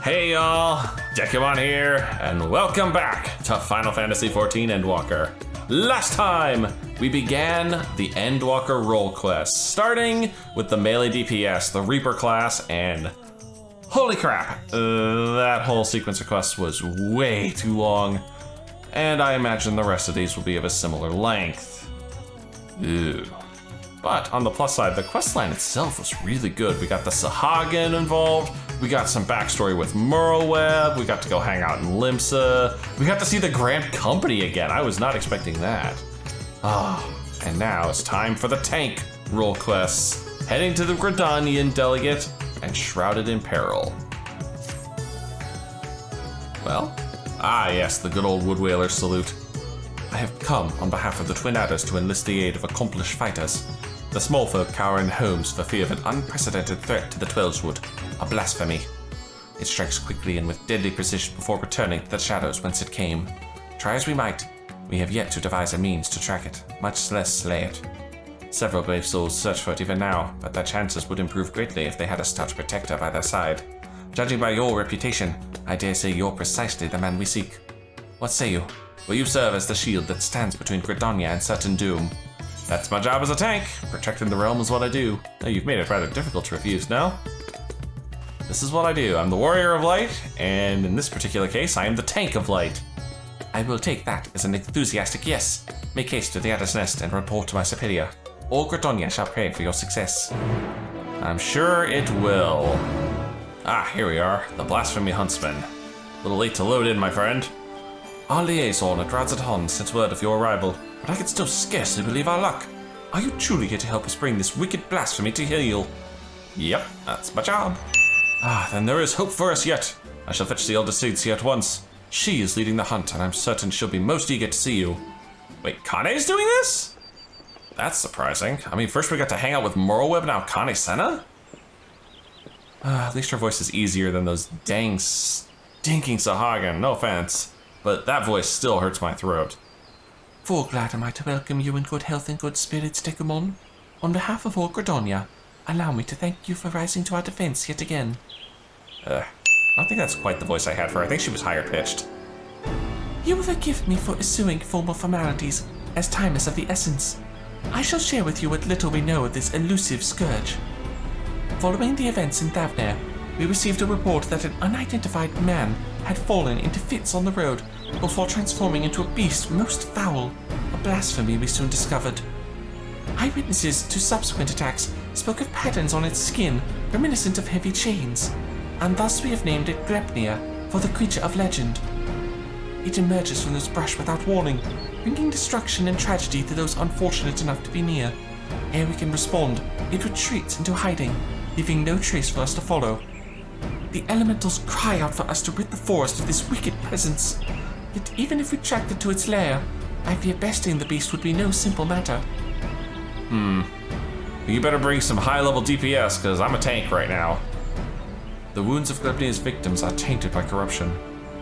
Hey y'all, Dekumon here, and welcome back to Final Fantasy XIV Endwalker. Last time, we began the Endwalker role quest, starting with the melee DPS, the Reaper class, and holy crap, that whole sequence of quests was way too long, and I imagine the rest of these will be of a similar length. Ew. But on the plus side, the questline itself was really good. We got the Sahagin involved, we got some backstory with Merlweb, we got to go hang out in Limsa, we got to see the Grand Company again. I was not expecting that. And now it's time for the tank role quests. Heading to the Gridanian Delegate and Shrouded in Peril. Well, yes, the good old Woodwhaler salute. I have come on behalf of the Twin Adders to enlist the aid of accomplished fighters. The small folk cower in homes for fear of an unprecedented threat to the Twelveswood, a blasphemy. It strikes quickly and with deadly precision before returning to the shadows whence it came. Try as we might, we have yet to devise a means to track it, much less slay it. Several brave souls search for it even now, but their chances would improve greatly if they had a stout protector by their side. Judging by your reputation, I dare say you're precisely the man we seek. What say you? Will you serve as the shield that stands between Gridania and certain doom? That's my job as a tank. Protecting the realm is what I do. Now, you've made it rather difficult to refuse, no? This is what I do. I'm the warrior of light, and in this particular case, I am the tank of light. I will take that as an enthusiastic yes. Make haste to the Adder's Nest and report to my superior. All Gridania shall pray for your success. I'm sure it will. Here we are, the Blasphemy Huntsman. A little late to load in, my friend. Our liaison at Radzaton sent word of your arrival, but I can still scarcely believe our luck. Are you truly here to help us bring this wicked blasphemy to heel? Yep, that's my job. Then there is hope for us yet. I shall fetch the Elder Sigtsia at once. She is leading the hunt, and I'm certain she'll be most eager to see you. Wait, Kane's doing this? That's surprising. I mean, first we got to hang out with Merlweb, now Kane Senna? At least her voice is easier than those dang stinking Sahagin, no offense. But that voice still hurts my throat. Full glad am I to welcome you in good health and good spirits, Dekumon. On behalf of all Gridania, allow me to thank you for rising to our defense yet again. I don't think that's quite the voice I had for her. I think she was higher pitched. You will forgive me for eschewing formal formalities, as time is of the essence. I shall share with you what little we know of this elusive scourge. Following the events in Thavnair, we received a report that an unidentified man had fallen into fits on the road before transforming into a beast most foul, a blasphemy we soon discovered. Eyewitnesses to subsequent attacks spoke of patterns on its skin reminiscent of heavy chains, and thus we have named it Gridania for the creature of legend. It emerges from this brush without warning, bringing destruction and tragedy to those unfortunate enough to be near. Ere we can respond, it retreats into hiding, leaving no trace for us to follow. The elementals cry out for us to rid the forest of this wicked presence. Yet even if we tracked it to its lair, I fear besting the beast would be no simple matter. You better bring some high-level DPS, because I'm a tank right now. The wounds of Gridania's victims are tainted by corruption.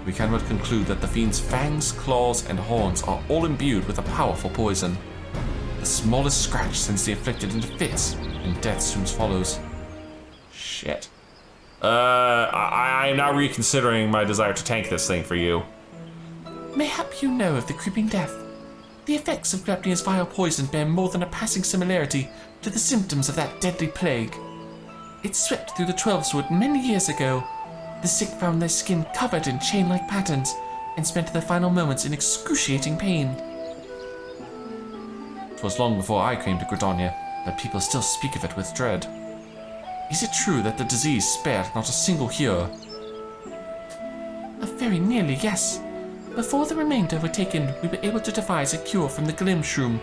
We can but conclude that the fiend's fangs, claws, and horns are all imbued with a powerful poison. The smallest scratch sends the afflicted into fits, and death soon follows. Shit. I'm now reconsidering my desire to tank this thing for you. Mayhap you know of the creeping death. The effects of Gridania's vile poison bear more than a passing similarity to the symptoms of that deadly plague. It swept through the Twelveswood many years ago. The sick found their skin covered in chain-like patterns and spent their final moments in excruciating pain. 'Twas long before I came to Gridania, but people still speak of it with dread. Is it true that the disease spared not a single cure? Very nearly, yes. Before the remainder were taken, we were able to devise a cure from the Glim Shroom.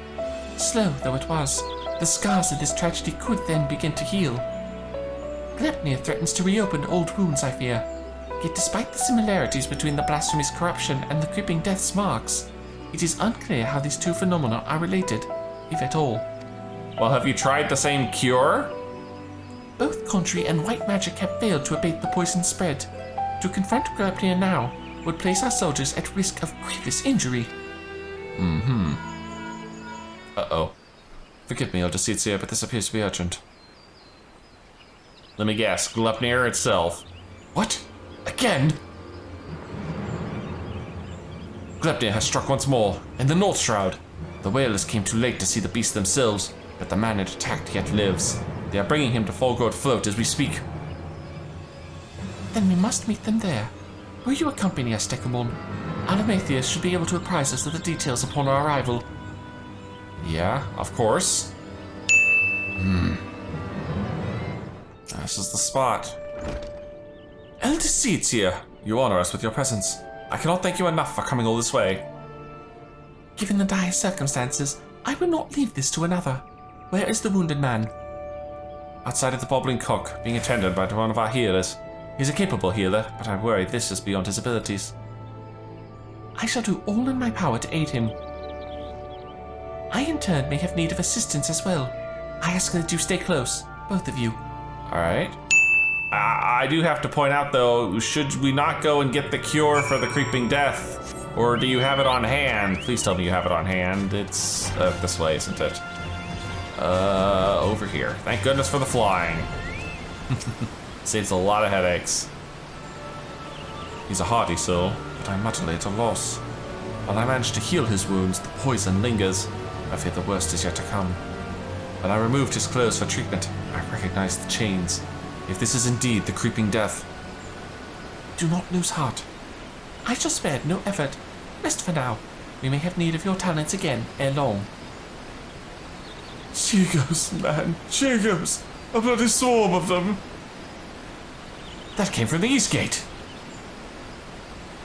Slow though it was, the scars of this tragedy could then begin to heal. Gridania threatens to reopen old wounds, I fear. Yet despite the similarities between the blasphemy's corruption and the creeping death's marks, it is unclear how these two phenomena are related, if at all. Well, have you tried the same cure? Both Contrary and white magic have failed to abate the poison spread. To confront Gridania now would place our soldiers at risk of grievous injury. Uh-oh. Forgive me, Elder Sigtsia, but this appears to be urgent. Let me guess, Gleipnir itself. What? A again! Gridania has struck once more, in the North Shroud. The whalers came too late to see the beast themselves, but the man it attacked yet lives. They are bringing him to Fallgourd Float as we speak. Then we must meet them there. Will you accompany us, Dekumon? Alamathius should be able to apprise us of the details upon our arrival. Yeah, of course. This is the spot. Elder Seeds here. You honor us with your presence. I cannot thank you enough for coming all this way. Given the dire circumstances, I will not leave this to another. Where is the wounded man? Outside of the Bobbling Cock, being attended by one of our healers. He's a capable healer, but I'm worried this is beyond his abilities. I shall do all in my power to aid him. I in turn may have need of assistance as well. I ask that you stay close, both of you. Alright. I do have to point out though, should we not go and get the cure for the creeping death? Or do you have it on hand? Please tell me you have it on hand. It's this way, isn't it? Over here. Thank goodness for the flying. Saves a lot of headaches. He's a hardy soul, but I'm utterly at a loss. While I managed to heal his wounds, the poison lingers. I fear the worst is yet to come. When I removed his clothes for treatment, I recognized the chains. If this is indeed the creeping death. Do not lose heart. I shall spare no effort. Rest for now. We may have need of your talents again ere long. Chigos, man. Chigos. A bloody swarm of them. That came from the East Gate.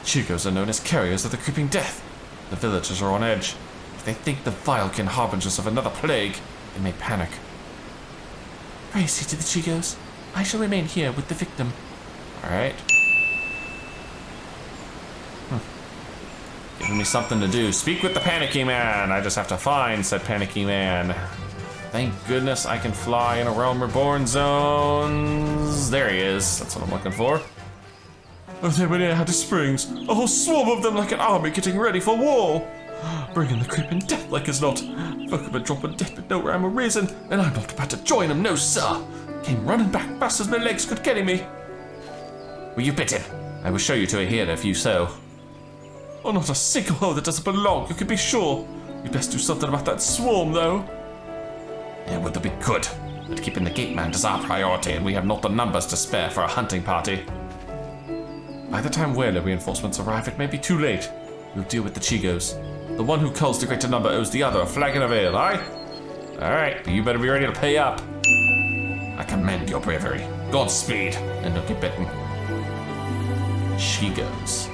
Chigos are known as carriers of the creeping death. The villagers are on edge. If they think the Vilekin harbingers of another plague, they may panic. Pray see to the Chigos. I shall remain here with the victim. Alright. Giving me something to do. Speak with the panicky man. I just have to find said panicky man. Thank goodness I can fly in a Realm Reborn zones. There he is. That's what I'm looking for. Oh, they were near Hatter Springs. A whole swarm of them like an army getting ready for war. Bringing the creeping death like as not. Folk have been dropping dead but no rhyme or reason, and I'm not about to join them, no sir. Came running back fast as my legs could carry me. Were you bitten? I will show you to a healer if you so. Oh, not a single hole that doesn't belong, you can be sure. You'd best do something about that swarm, though. It would be good, but keeping the gate manned is our priority, and we have not the numbers to spare for a hunting party. By the time whaler reinforcements arrive, it may be too late. We'll deal with the Chigos. The one who culls the greater number owes the other a flagon of ale, aye? Alright, but you better be ready to pay up. I commend your bravery. Godspeed, and don't get bitten. Chigos.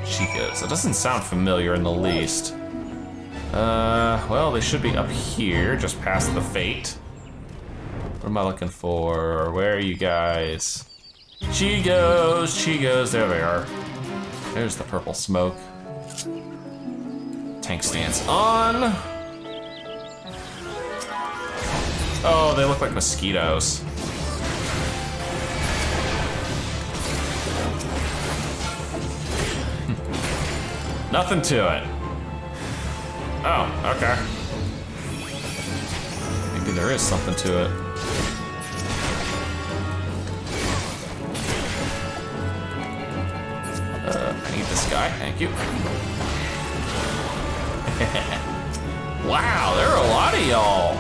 Chigos. That doesn't sound familiar in the least. Well, they should be up here, just past the Fate. What am I looking for? Where are you guys? Chigos, Chigos, there they are. There's the purple smoke. Tank stance on. Oh, they look like mosquitoes. Nothing to it. Oh, okay. Maybe there is something to it. I need this guy, thank you. Wow, there are a lot of y'all.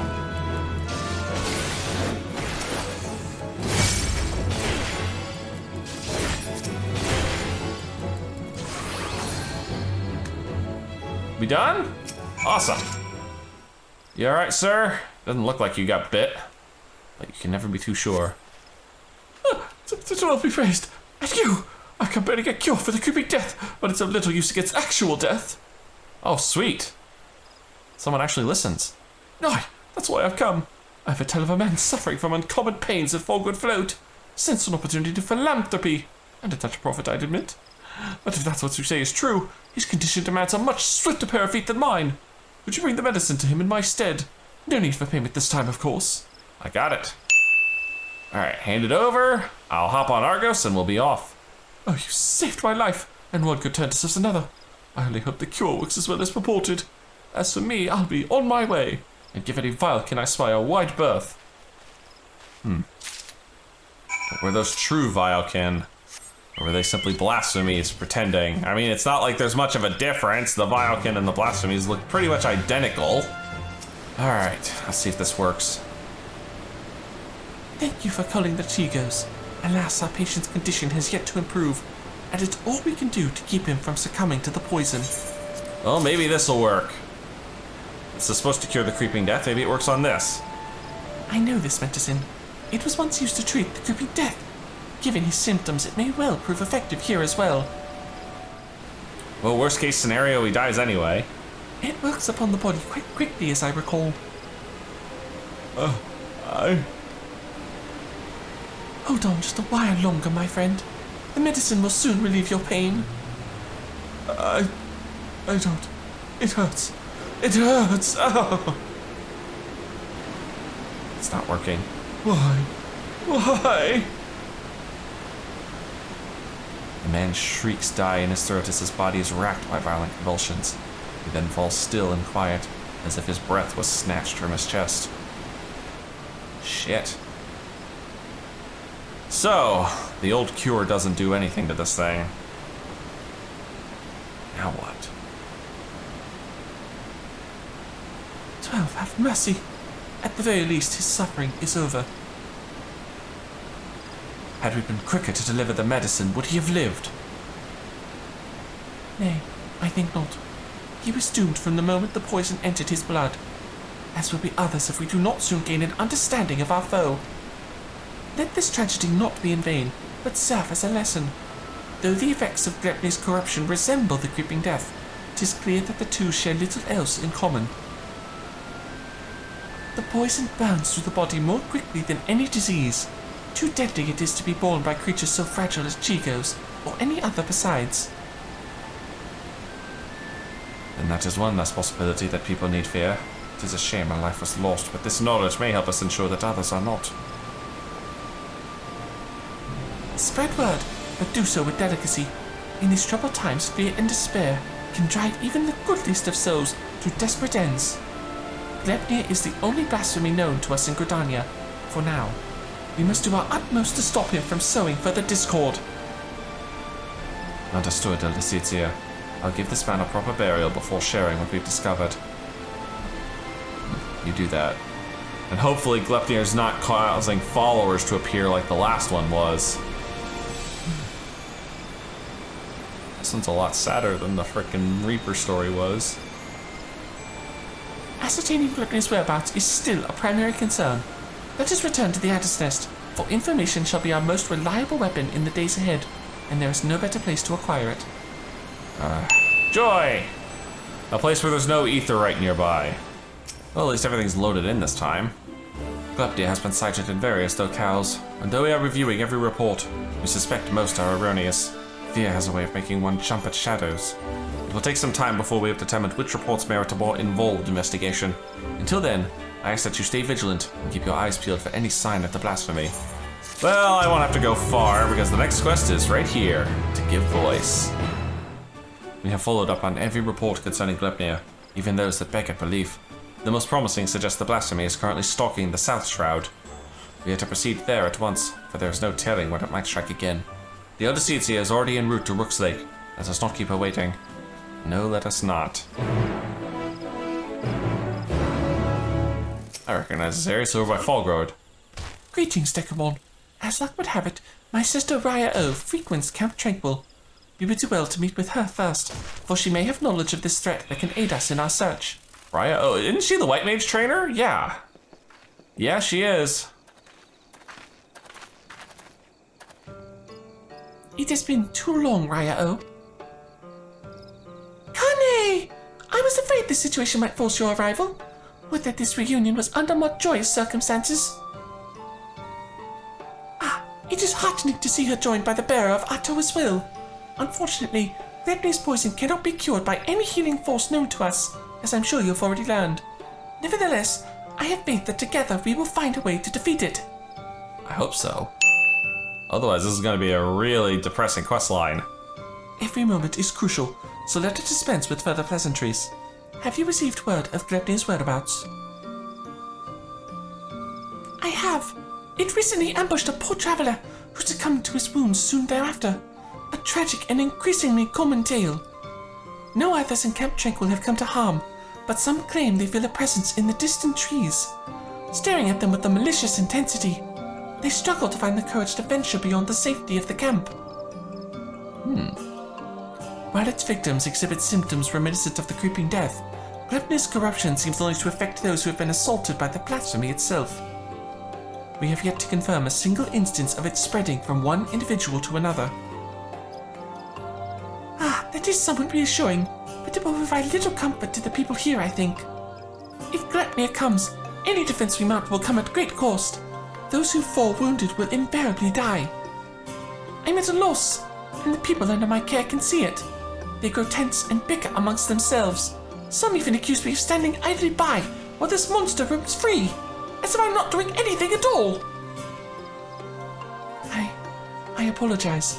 We done? Awesome. You alright, sir? Doesn't look like you got bit, but you can never be too sure. The Lord be praised. And you! I can barely get cure for the creeping death, but it's of little use against actual death. Oh, sweet. Someone actually listens. Aye, that's why I've come. I have a tale of a man suffering from uncommon pains at Fallgourd Float. Sense an opportunity to philanthropy, and a touch of profit, I'd admit. But if that's what you say is true, his condition demands a much swifter pair of feet than mine. Would you bring the medicine to him in my stead? No need for payment this time, of course. I got it. Alright, hand it over. I'll hop on Argos and we'll be off. Oh, you saved my life, and one good turn deserves another. I only hope the cure works as well as purported. As for me, I'll be on my way, and give any Vilekin I spy a wide berth. But were those true Vilekin? Or were they simply blasphemies pretending? I mean, it's not like there's much of a difference. The Biokin and the blasphemies look pretty much identical. Alright, let's see if this works. Thank you for culling the Chigos. Alas, our patient's condition has yet to improve, and it's all we can do to keep him from succumbing to the poison. Well, maybe this'll work. This is supposed to cure the creeping death. Maybe it works on this. I know this medicine. It was once used to treat the creeping death. Given his symptoms, it may well prove effective here as well. Well, worst case scenario, he dies anyway. It works upon the body quite quickly, as I recall. Hold on just a while longer, my friend. The medicine will soon relieve your pain. I don't. It hurts. It hurts. Oh. It's not working. Why? Why? The man's shrieks die in his throat as his body is racked by violent convulsions. He then falls still and quiet, as if his breath was snatched from his chest. Shit. So, the old cure doesn't do anything to this thing. Now what? 12, have mercy. At the very least, his suffering is over. Had we been quicker to deliver the medicine, would he have lived? Nay, I think not. He was doomed from the moment the poison entered his blood, as will be others if we do not soon gain an understanding of our foe. Let this tragedy not be in vain, but serve as a lesson. Though the effects of Glepnir's corruption resemble the creeping death, 'tis clear that the two share little else in common. The poison burns through the body more quickly than any disease. Too deadly it is to be borne by creatures so fragile as Chigos, or any other besides. Then that is one less possibility that people need fear. It is a shame a life was lost, but this knowledge may help us ensure that others are not. Spread word, but do so with delicacy. In these troubled times, fear and despair can drive even the goodliest of souls to desperate ends. Glepnir is the only blasphemy known to us in Gridania, for now. We must do our utmost to stop him from sowing further discord. Understood, Elicitia. I'll give this man a proper burial before sharing what we've discovered. You do that. And hopefully Glepnir's not causing followers to appear like the last one was. This one's a lot sadder than the frickin' Reaper story was. Ascertaining Glepnir's whereabouts is still a primary concern. Let us return to the Adder's Nest, for information shall be our most reliable weapon in the days ahead, and there is no better place to acquire it. Joy! A place where there's no ether right nearby. Well, at least everything's loaded in this time. Glepnir has been sighted in various locales, and though we are reviewing every report, we suspect most are erroneous. Fear has a way of making one jump at shadows. It will take some time before we have determined which reports merit a more involved investigation. Until then, I ask that you stay vigilant and keep your eyes peeled for any sign of the blasphemy. Well, I won't have to go far because the next quest is right here, to give voice. We have followed up on every report concerning Glepnir, even those that beg at belief. The most promising suggests the blasphemy is currently stalking the South Shroud. We are to proceed there at once, for there is no telling when it might strike again. The Odysseia is already en route to Rook's Lake. Let us not keep her waiting. No, let us not. I recognize this area, so over by Fog Road. Greetings, Dekumon. As luck would have it, my sister Raya O frequents Camp Tranquil. We would do well to meet with her first, for she may have knowledge of this threat that can aid us in our search. Raya, oh, isn't she the White Mage trainer? Yeah. Yeah, she is. It has been too long, Raya O. Kane! I was afraid this situation might force your arrival. Would that this reunion was under more joyous circumstances. It is heartening to see her joined by the bearer of Atoa's will. Unfortunately, Glepnir's poison cannot be cured by any healing force known to us, as I'm sure you've already learned. Nevertheless, I have faith that together we will find a way to defeat it. I hope so. Otherwise, this is going to be a really depressing questline. Every moment is crucial, so let us dispense with further pleasantries. Have you received word of Glepnir's whereabouts? I have. It recently ambushed a poor traveler who succumbed to his wounds soon thereafter. A tragic and increasingly common tale. No others in Camp Tranquil have come to harm, but some claim they feel a presence in the distant trees, staring at them with a malicious intensity. They struggle to find the courage to venture beyond the safety of the camp. While its victims exhibit symptoms reminiscent of the creeping death, Glepnia's corruption seems only to affect those who have been assaulted by the blasphemy itself. We have yet to confirm a single instance of it spreading from one individual to another. That is somewhat reassuring, but it will provide little comfort to the people here, I think. If Glepnia comes, any defense we mount will come at great cost. Those who fall wounded will invariably die. I'm at a loss, and the people under my care can see it. They grow tense and bicker amongst themselves. Some even accuse me of standing idly by while this monster roams free, as if I'm not doing anything at all. I apologize.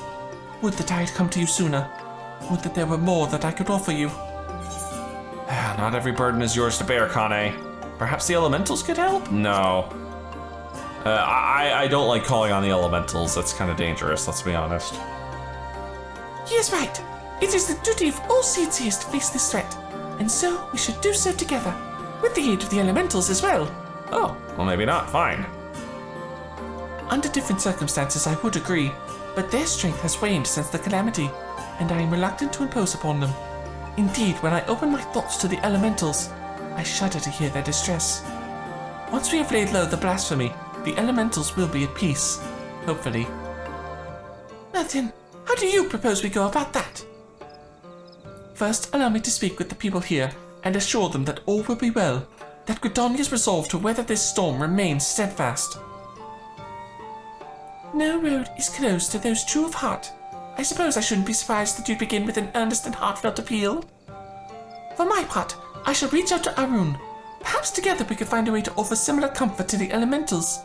Would that I had come to you sooner. Would that there were more that I could offer you. Not every burden is yours to bear, Kane. Perhaps the elementals could help? No. I don't like calling on the elementals. That's kind of dangerous, let's be honest. He is right. It is the duty of all Seedseers to face this threat, and so we should do so together, with the aid of the elementals as well. Oh, well maybe not. Fine. Under different circumstances, I would agree, but their strength has waned since the calamity, and I am reluctant to impose upon them. Indeed, when I open my thoughts to the elementals, I shudder to hear their distress. Once we have laid low the blasphemy, the elementals will be at peace, hopefully. Now then, how do you propose we go about that? First, allow me to speak with the people here and assure them that all will be well, that Gridania's resolve to weather this storm remains steadfast. No road is closed to those true of heart. I suppose I shouldn't be surprised that you'd begin with an earnest and heartfelt appeal. For my part, I shall reach out to Arun. Perhaps together we could find a way to offer similar comfort to the elementals.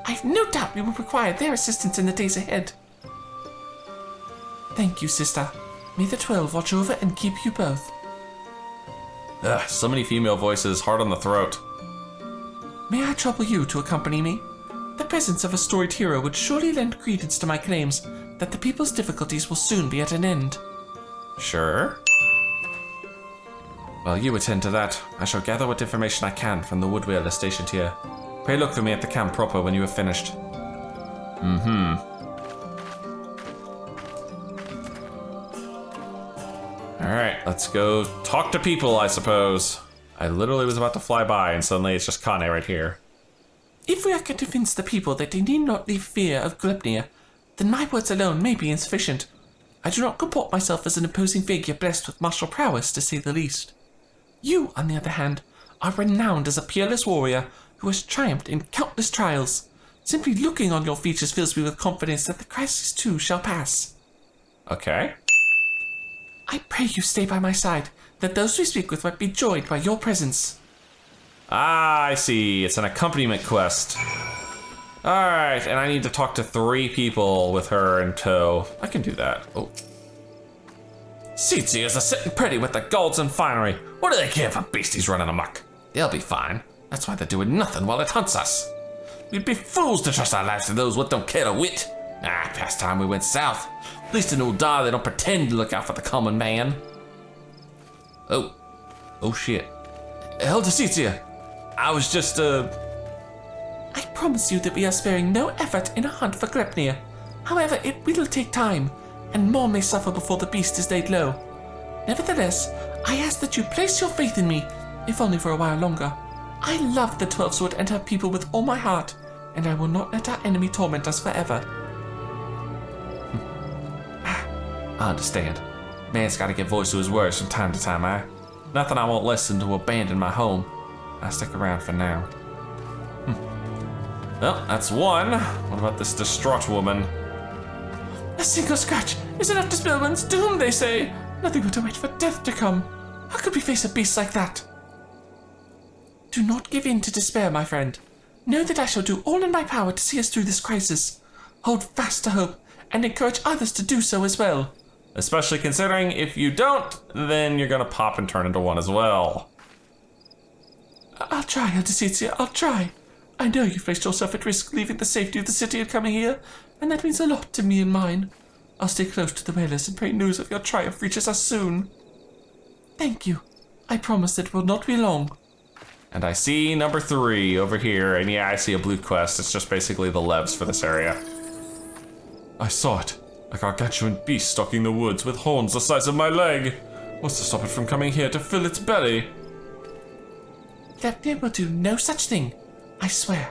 I've no doubt we will require their assistance in the days ahead. Thank you, sister. May the 12 watch over and keep you both. Ugh, so many female voices, hard on the throat. May I trouble you to accompany me? The presence of a storied hero would surely lend credence to my claims that the people's difficulties will soon be at an end. Sure. While you attend to that, I shall gather what information I can from the woodwheeler stationed here. Pray look for me at the camp proper when you have finished. Alright, let's go talk to people, I suppose. I literally was about to fly by and suddenly it's just Kane right here. If we are to convince the people that they need not leave fear of Glepnia, then my words alone may be insufficient. I do not comport myself as an imposing figure blessed with martial prowess, to say the least. You, on the other hand, are renowned as a peerless warrior who has triumphed in countless trials. Simply looking on your features fills me with confidence that the crisis too shall pass. Okay. I pray you stay by my side, that those we speak with might be joyed by your presence. Ah, I see. It's an accompaniment quest. Alright, and I need to talk to 3 people with her in tow. I can do that. Oh. Seedseers are sitting pretty with the golds and finery. What do they care if a beastie's running amok? They'll be fine. That's why they're doing nothing while it hunts us. We'd be fools to trust our lives to those what don't care a whit. Past time we went south. At least in Uldar they don't pretend to look out for the common man. Oh shit. Elder Seedseer, I was just, I promise you that we are sparing no effort in a hunt for Glepnia. However, it will take time, and more may suffer before the beast is laid low. Nevertheless, I ask that you place your faith in me, if only for a while longer. I love the 12-Sword and her people with all my heart, and I will not let our enemy torment us forever. I understand. Man's gotta give voice to his words from time to time, eh? Nothing I won't listen to abandon my home. I'll stick around for now. Well, that's one. What about this distraught woman? A single scratch is enough to spell one's doom, they say. Nothing but to wait for death to come. How could we face a beast like that? Do not give in to despair, my friend. Know that I shall do all in my power to see us through this crisis. Hold fast to hope, and encourage others to do so as well. Especially considering if you don't, then you're gonna pop and turn into one as well. I'll try, Elder Seedseer, I'll try. I know you placed yourself at risk leaving the safety of the city and coming here, and that means a lot to me and mine. I'll stay close to the whalers and pray news of your triumph reaches us soon. Thank you. I promise it will not be long. And I see number 3 over here, and yeah, I see a blue quest. It's just basically the levs for this area. I saw it. A gargantuan beast stalking the woods with horns the size of my leg. What's to stop it from coming here to fill its belly? Gridania will do no such thing. I swear.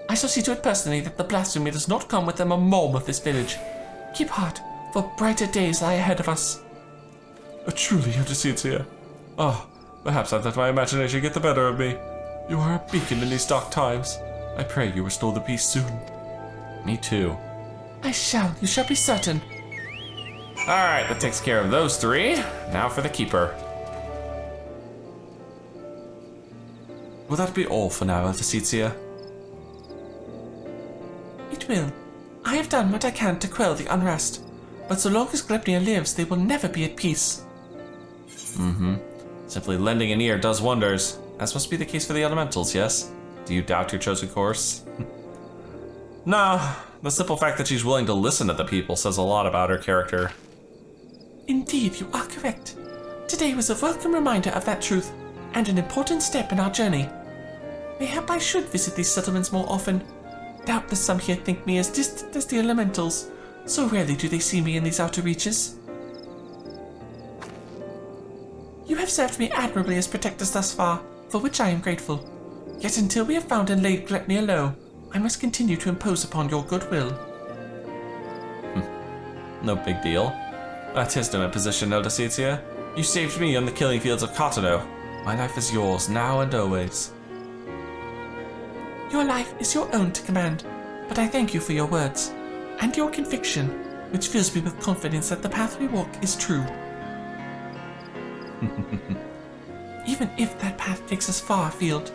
I shall see to it personally that the blasphemy does not come within a mom of this village. Keep heart, for brighter days lie ahead of us. Truly, Yoshida. Ah, perhaps I've let my imagination get the better of me. You are a beacon in these dark times. I pray you restore the peace soon. Me too. I shall, you shall be certain. Alright, that takes care of those 3. Now for the keeper. Will that be all for now, Yoshida? It will. I have done what I can to quell the unrest, but so long as Gridania lives, they will never be at peace. Simply lending an ear does wonders, as must be the case for the elementals, yes? Do you doubt your chosen course? No, the simple fact that she's willing to listen to the people says a lot about her character. Indeed, you are correct. Today was a welcome reminder of that truth, and an important step in our journey. Mayhap I should visit these settlements more often. Doubtless some here think me as distant as the elementals. So rarely do they see me in these outer reaches. You have served me admirably as protectors thus far, for which I am grateful. Yet until we have found and laid Gridania low, I must continue to impose upon your goodwill. No big deal. That is no imposition, Yoshida. You saved me on the killing fields of Katano. My life is yours, now and always. Your life is your own to command, but I thank you for your words, and your conviction, which fills me with confidence that the path we walk is true. Even if that path takes us far afield.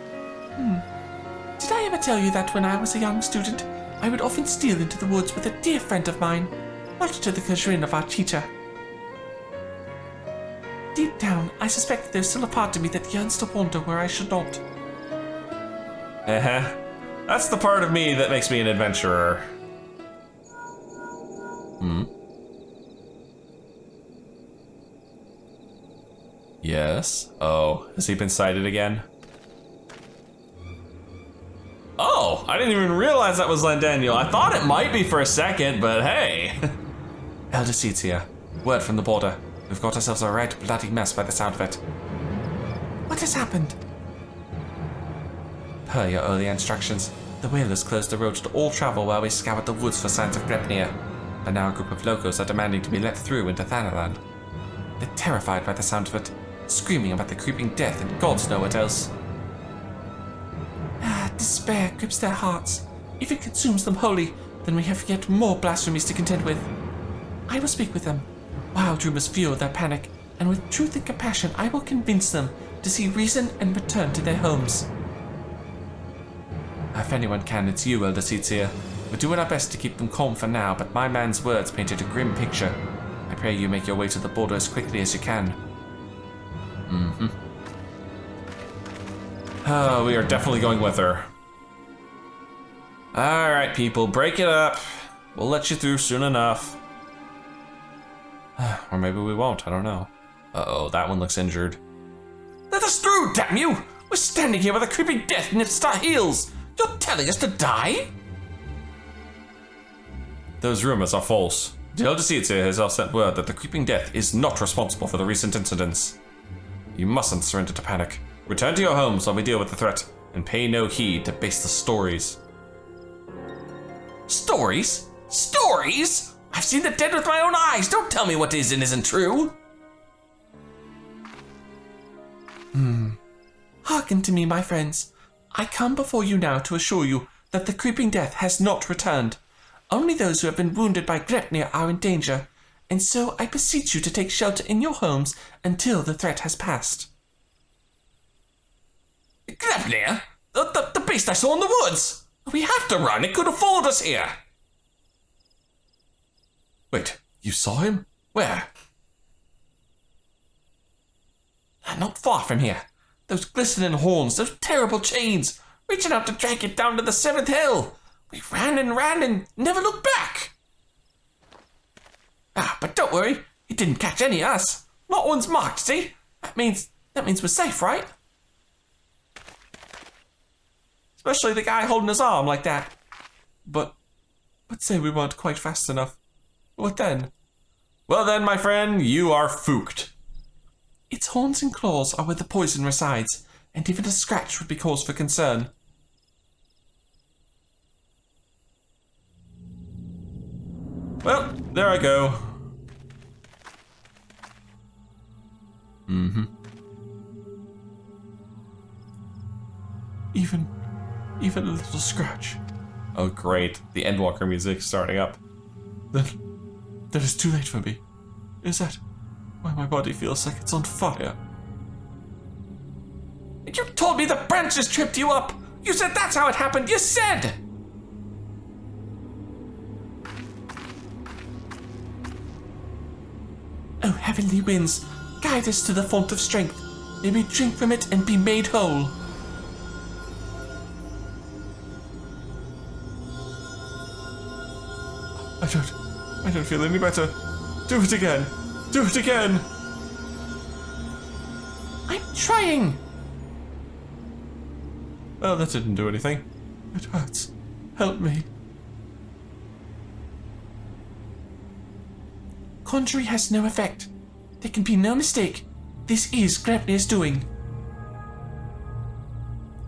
Did I ever tell you that when I was a young student, I would often steal into the woods with a dear friend of mine, much to the chagrin of our teacher? Deep down, I suspect that there's still a part of me that yearns to wander where I should not. That's the part of me that makes me an adventurer. Yes? Oh, has he been sighted again? Oh, I didn't even realize that was Daniel. I thought it might be for a second, but hey. Yoshida, Word from the border. We've got ourselves a right bloody mess by the sound of it. what has happened? Per your early instructions, the whalers closed the roads to all travel while we scoured the woods for signs of Gridania. But now a group of locals are demanding to be let through into Thanalan. They're terrified by the sound of it, screaming about the creeping death and gods know what else. Despair grips their hearts. If it consumes them wholly, then we have yet more blasphemies to contend with. I will speak with them. Wild rumors fuel their panic, and with truth and compassion I will convince them to see reason and return to their homes. If anyone can, it's you, Yoshida. We're doing our best to keep them calm for now, but my man's words painted a grim picture. I pray you make your way to the border as quickly as you can. Oh, we are definitely going with her. Alright, people, break it up. We'll let you through soon enough. Or maybe we won't, I don't know. Uh-oh, that one looks injured. Let us through, damn you! We're standing here with a creeping death nipped at our heels! You're telling us to die? Those rumors are false. Yoshida has also sent word that the creeping death is not responsible for the recent incidents. You mustn't surrender to panic. Return to your homes while we deal with the threat, and pay no heed to baseless stories. Stories? Stories? I've seen the dead with my own eyes! Don't tell me what is and isn't true! Hearken to me, my friends. I come before you now to assure you that the creeping death has not returned. Only those who have been wounded by Gridania are in danger, and so I beseech you to take shelter in your homes until the threat has passed. Gridania? The beast I saw in the woods! We have to run, it could have followed us here! Wait, you saw him? Where? Not far from here. Those glistening horns, those terrible chains, reaching out to drag it down to the 7th hill. We ran and never looked back. Ah, but don't worry, it didn't catch any of us. Not one's marked, see? That means we're safe, right? Especially the guy holding his arm like that. But say we weren't quite fast enough. What then? Well then, my friend, you are fooked. Its horns and claws are where the poison resides, and even a scratch would be cause for concern. Well, there I go. Even a little scratch. Oh great, the Endwalker music's starting up. Then it's too late for me. Is that why my body feels like it's on fire? You told me the branches tripped you up! You said that's how it happened! You said! Oh, heavenly winds, guide us to the font of strength. May we drink from it and be made whole. I don't feel any better. Do it again. Do it again. I'm trying. Well, that didn't do anything. It hurts. Help me. Conjuring has no effect. There can be no mistake. This is Gridania's doing.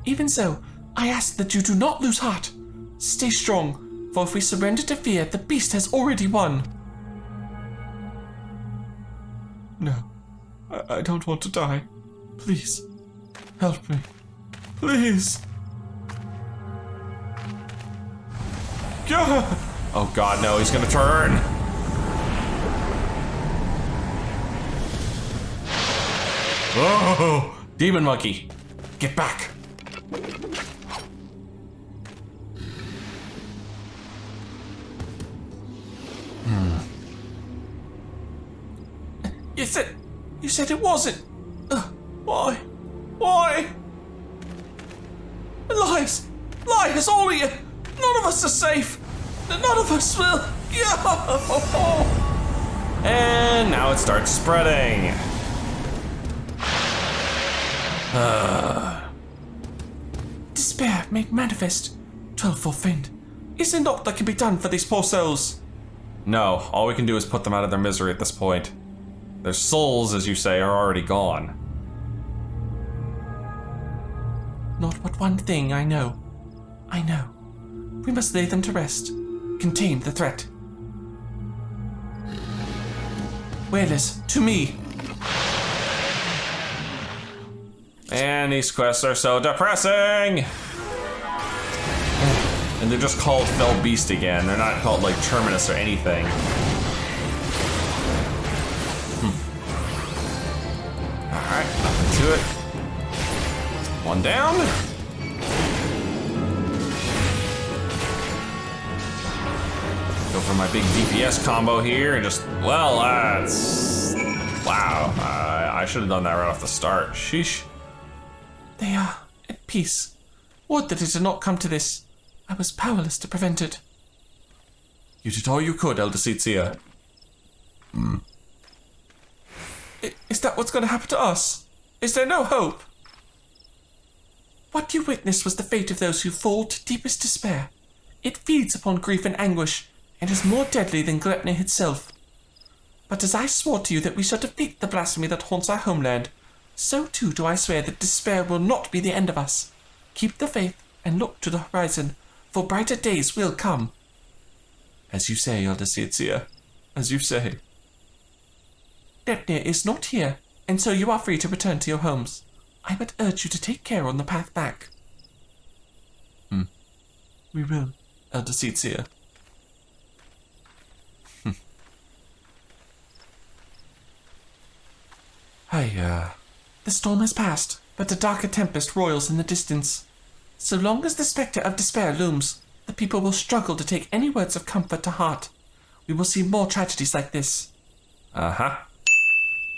Even so, I ask that you do not lose heart. Stay strong, for if we surrender to fear, the beast has already won. No, I don't want to die. Please, help me. Please. God. Oh god, no, he's gonna turn. Oh, demon monkey, get back. You said it wasn't. Why? Why? Lies, all of you. None of us are safe. None of us will. And now it starts spreading. Despair made manifest. 12 forfend. Is there naught that can be done for these poor souls? No, all we can do is put them out of their misery at this point. Their souls, as you say, are already gone. Not but one thing I know. We must lay them to rest. Contain the threat. Whalers, to me. And these quests are so depressing! And they're just called Fell Beast again. They're not called like Terminus or anything. Alright, up into it. One down. Go for my big DPS combo here and just, well, that's... Wow, I should have done that right off the start. Sheesh. They are at peace. Would that it had not come to this. I was powerless to prevent it. You did all you could, Elder Seetsia. Is that what's going to happen to us? Is there no hope? What you witnessed was the fate of those who fall to deepest despair. It feeds upon grief and anguish, and is more deadly than Gridania itself. But as I swore to you that we shall defeat the blasphemy that haunts our homeland, so too do I swear that despair will not be the end of us. Keep the faith and look to the horizon, for brighter days will come. As you say, Elder Seetsia, as you say. Gridania is not here, and so you are free to return to your homes. I but urge you to take care on the path back. We will, Elder Seetsia. The storm has passed, but a darker tempest roils in the distance. So long as the spectre of despair looms, the people will struggle to take any words of comfort to heart. We will see more tragedies like this. Uh-huh.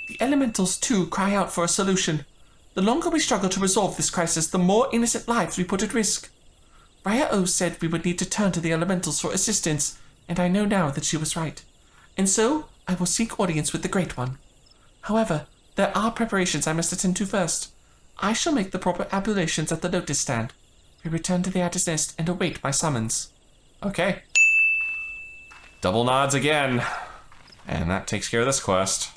The elementals, too, cry out for a solution. The longer we struggle to resolve this crisis, the more innocent lives we put at risk. Raya O said we would need to turn to the elementals for assistance, and I know now that she was right. And so, I will seek audience with the Great One. However, there are preparations I must attend to first. I shall make the proper ablutions at the lotus stand. We return to the Adder's Nest and await my summons. Okay. Double nods again. And that takes care of this quest.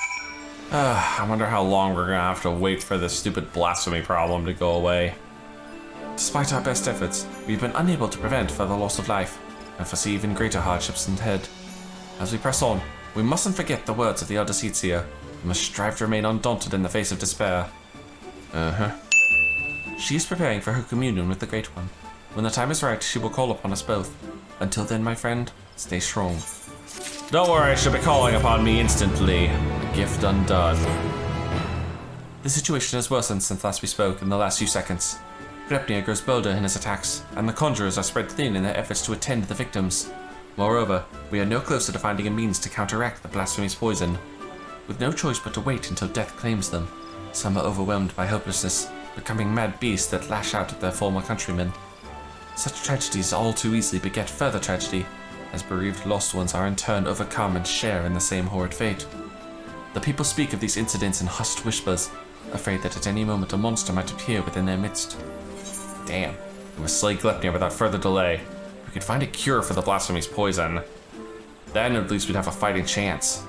I wonder how long we're gonna have to wait for this stupid blasphemy problem to go away. Despite our best efforts, we've been unable to prevent further loss of life, and foresee even greater hardships ahead. As we press on, we mustn't forget the words of the Elder Seatsia. We must strive to remain undaunted in the face of despair. She is preparing for her communion with the Great One. When the time is right, she will call upon us both. Until then, my friend, stay strong. Don't worry, she'll be calling upon me instantly. The Gift Undone. The situation has worsened since last we spoke in the last few seconds. Gridania grows bolder in his attacks, and the conjurers are spread thin in their efforts to attend the victims. Moreover, we are no closer to finding a means to counteract the blasphemy's poison. With no choice but to wait until death claims them, some are overwhelmed by hopelessness, becoming mad beasts that lash out at their former countrymen. Such tragedies all too easily beget further tragedy, as bereaved lost ones are in turn overcome and share in the same horrid fate. The people speak of these incidents in hushed whispers, afraid that at any moment a monster might appear within their midst. Damn, we must slay Gridania without further delay. We could find a cure for the blasphemy's poison. Then at least we'd have a fighting chance.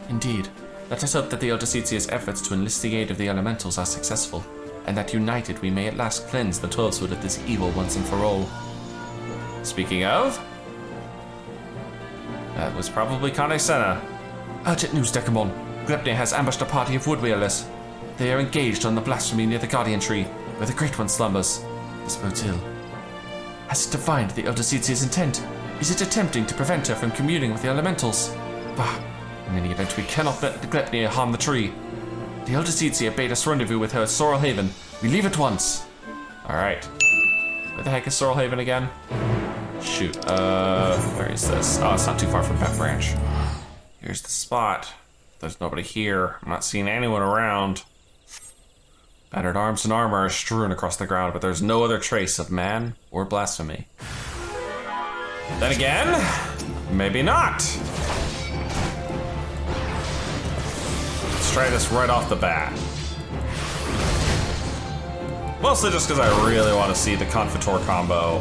Indeed. Let us hope that the Elder Seatsia's efforts to enlist the aid of the elementals are successful, and that united we may at last cleanse the Twelvefold of this evil once and for all. Speaking of... that was probably Kane-sama. Urgent news, Dekumon. Gridania has ambushed a party of woodwheelers. They are engaged on the blasphemy near the Guardian Tree, where the Great One slumbers. This bodes ill. Has it divined the Elder Seatsia's intent? Is it attempting to prevent her from communing with the elementals? Bah! In any event, we cannot let Gridania harm the tree. The Elder Seatsia bade us rendezvous with her at Sorrel Haven. We leave at once. Alright. Where the heck is Sorrel Haven again? Shoot, where is this? Oh, it's not too far from Pet Branch. Here's the spot. There's nobody here. I'm not seeing anyone around. Battered arms and armor are strewn across the ground, but there's no other trace of man or blasphemy. Then again, maybe not. Let's try this right off the bat. Mostly just because I really want to see the Confitor combo.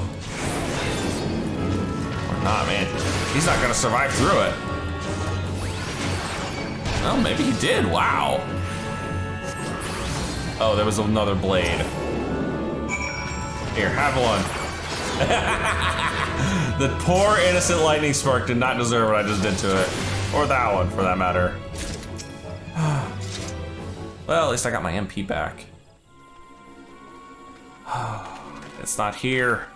Or not, man. He's not going to survive through it. Well, maybe he did. Wow. Oh, there was another blade. Here, have one. The poor innocent lightning spark did not deserve what I just did to it. Or that one, for that matter. Well, at least I got my MP back. It's not here.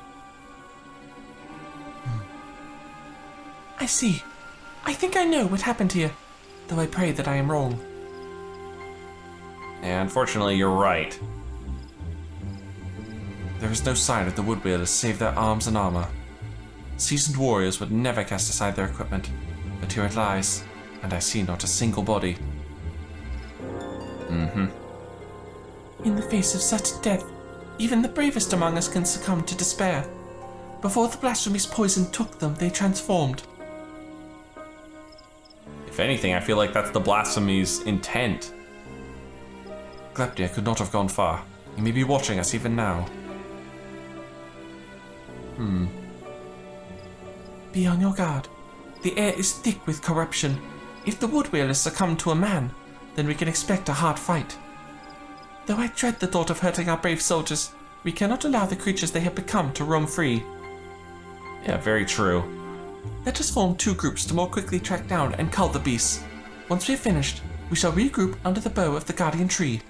I see. I think I know what happened here, though I pray that I am wrong. And unfortunately, you're right. There is no sign of the woodwheelers save their arms and armor. Seasoned warriors would never cast aside their equipment, but here it lies, and I see not a single body. In the face of such death, even the bravest among us can succumb to despair. Before the blasphemy's poison took them, they transformed. If anything, I feel like that's the blasphemy's intent. Gridania could not have gone far. He may be watching us even now. Be on your guard. The air is thick with corruption. If the woodwheelers succumb to a man, then we can expect a hard fight. Though I dread the thought of hurting our brave soldiers, we cannot allow the creatures they have become to roam free. Yeah, very true. Let us form two groups to more quickly track down and cull the beasts. Once we have finished, we shall regroup under the bow of the Guardian Tree.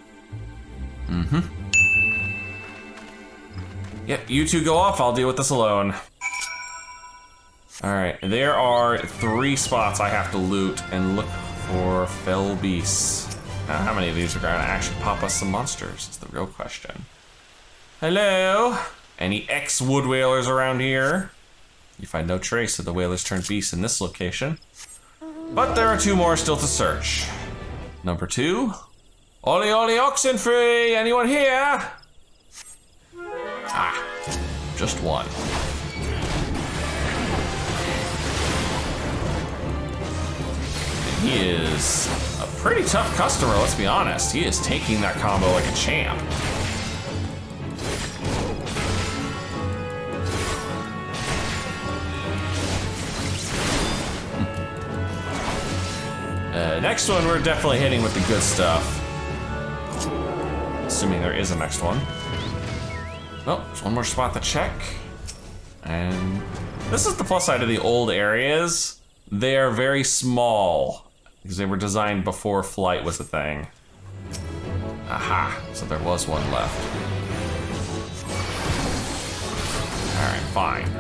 Yep, you two go off, I'll deal with this alone. Alright, there are 3 spots I have to loot and look for fell beasts. Now, how many of these are going to actually pop us some monsters is the real question. Hello? Any ex-woodwhalers around here? You find no trace of the whalers turned beasts in this location. But there are 2 more still to search. Number 2. Ollie Ollie Oxenfree! Anyone here? Ah, just one. He is a pretty tough customer, let's be honest. He is taking that combo like a champ. Next one, we're definitely hitting with the good stuff. Assuming there is a next one. Well, there's one more spot to check. And this is the plus side of the old areas. They are very small because they were designed before flight was a thing. Aha, so there was one left. All right, fine.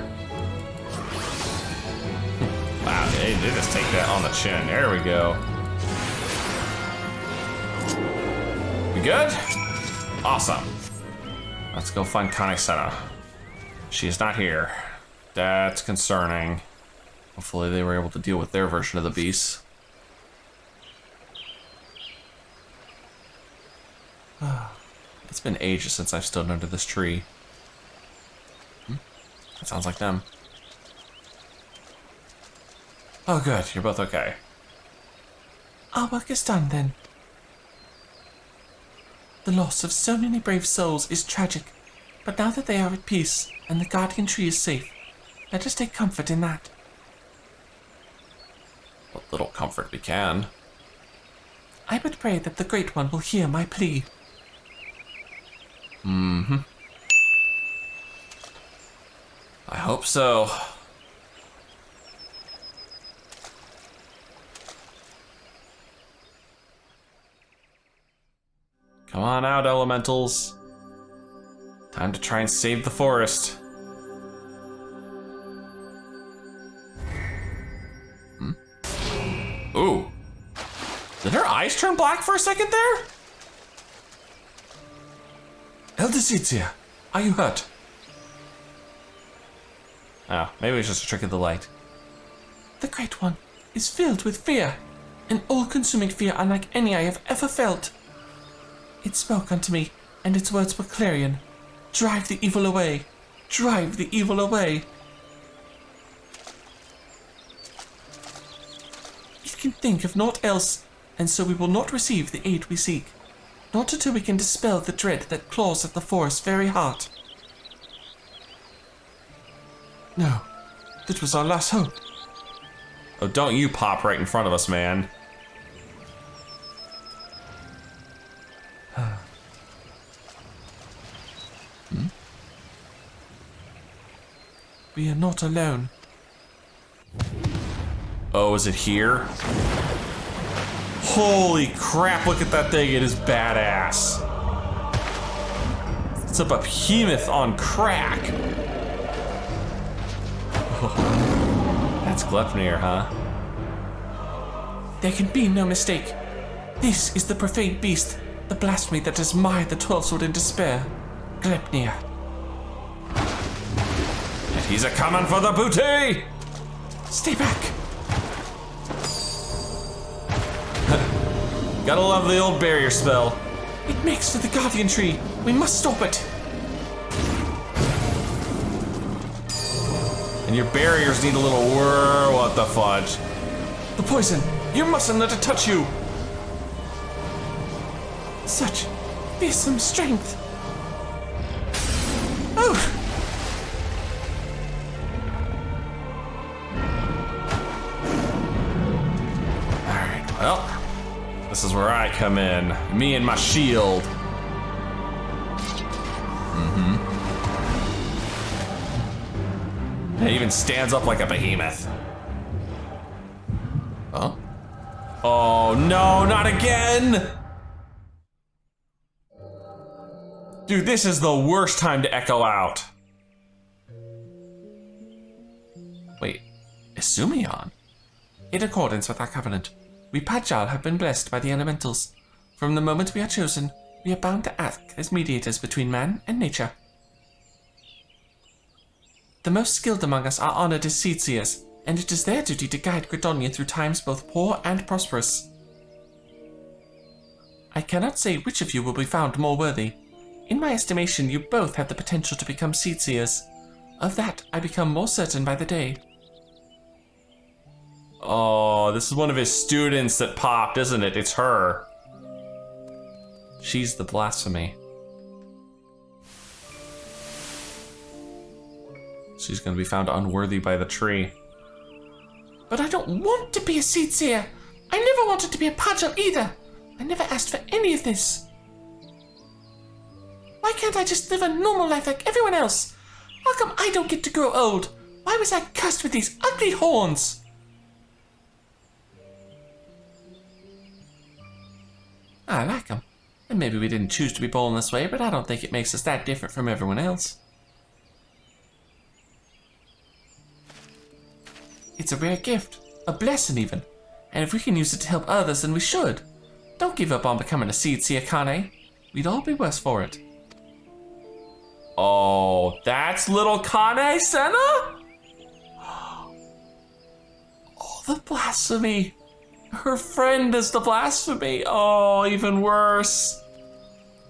Wow, they just take that on the chin. There we go. We good? Awesome. Let's go find Kane-sana. She is not here. That's concerning. Hopefully they were able to deal with their version of the beast. It's been ages since I've stood under this tree. That sounds like them. Oh good, you're both okay. Our work is done then. The loss of so many brave souls is tragic, but now that they are at peace and the guardian tree is safe, let us take comfort in that. What little comfort we can. I would pray that the Great One will hear my plea. Mm-hmm. I hope so. Come on out, elementals. Time to try and save the forest. Ooh. Did her eyes turn black for a second there? Elder Sizia, are you hurt? Oh, maybe it's just a trick of the light. The Great One is filled with fear, an all-consuming fear unlike any I have ever felt. It spoke unto me, and its words were clarion. Drive the evil away. Drive the evil away. It can think of naught else, and so we will not receive the aid we seek. Not until we can dispel the dread that claws at the forest's very heart. No, that was our last hope. Oh, don't you pop right in front of us, man. We are not alone. Oh, is it here? Holy crap, look at that thing, it is badass. It's a behemoth on crack. Oh, that's Gleipnir, huh? There can be no mistake. This is the profane beast, the blasphemy that has mired the 12 sword in despair. Gleipnir. And he's a-coming for the booty! Stay back. Gotta love the old barrier spell. It makes for the guardian tree. We must stop it. And your barriers need a little whir. What the fudge? The poison. You mustn't let it touch you. Such fearsome strength. Oh! Alright, well, this is where I come in. Me and my shield. It even stands up like a behemoth. Oh? Oh no, not again! Dude, this is the worst time to echo out. Wait, is Sumi on? In accordance with our covenant, we Pajal have been blessed by the elementals. From the moment we are chosen, we are bound to act as mediators between man and nature. The most skilled among us are honored as seedseers, and it is their duty to guide Gridania through times both poor and prosperous. I cannot say which of you will be found more worthy. In my estimation, you both have the potential to become seedseers. Of that, I become more certain by the day. Oh, this is one of his students that popped, isn't it? It's her. She's the blasphemy. She's gonna be found unworthy by the tree. But I don't want to be a seed seer. I never wanted to be a Pagel either. I never asked for any of this. Why can't I just live a normal life like everyone else? How come I don't get to grow old? Why was I cursed with these ugly horns? I like them. And maybe we didn't choose to be born this way, but I don't think it makes us that different from everyone else. It's a rare gift, a blessing even. And if we can use it to help others, then we should. Don't give up on becoming a seed seer, Kane. We'd all be worse for it. Oh, that's little Kane Senna? Oh, the blasphemy. Her friend is the blasphemy. Oh, even worse.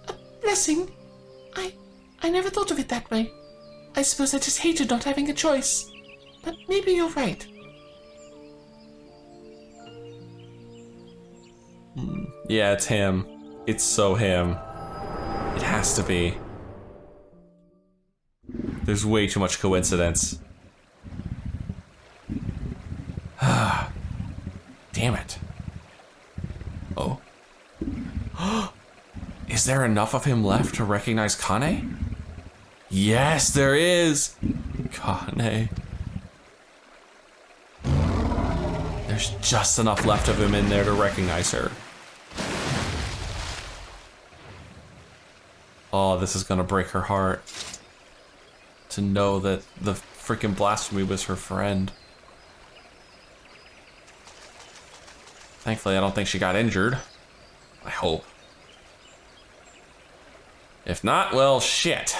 A blessing? I never thought of it that way. I suppose I just hated not having a choice. But maybe you're right. Yeah, it's him. It's so him. It has to be. There's way too much coincidence. Damn it. Oh. Is there enough of him left to recognize Kane? Yes, there is! Kane. There's just enough left of him in there to recognize her. Oh, this is gonna break her heart. To know that the freaking blasphemy was her friend. Thankfully, I don't think she got injured. I hope. If not, well, shit.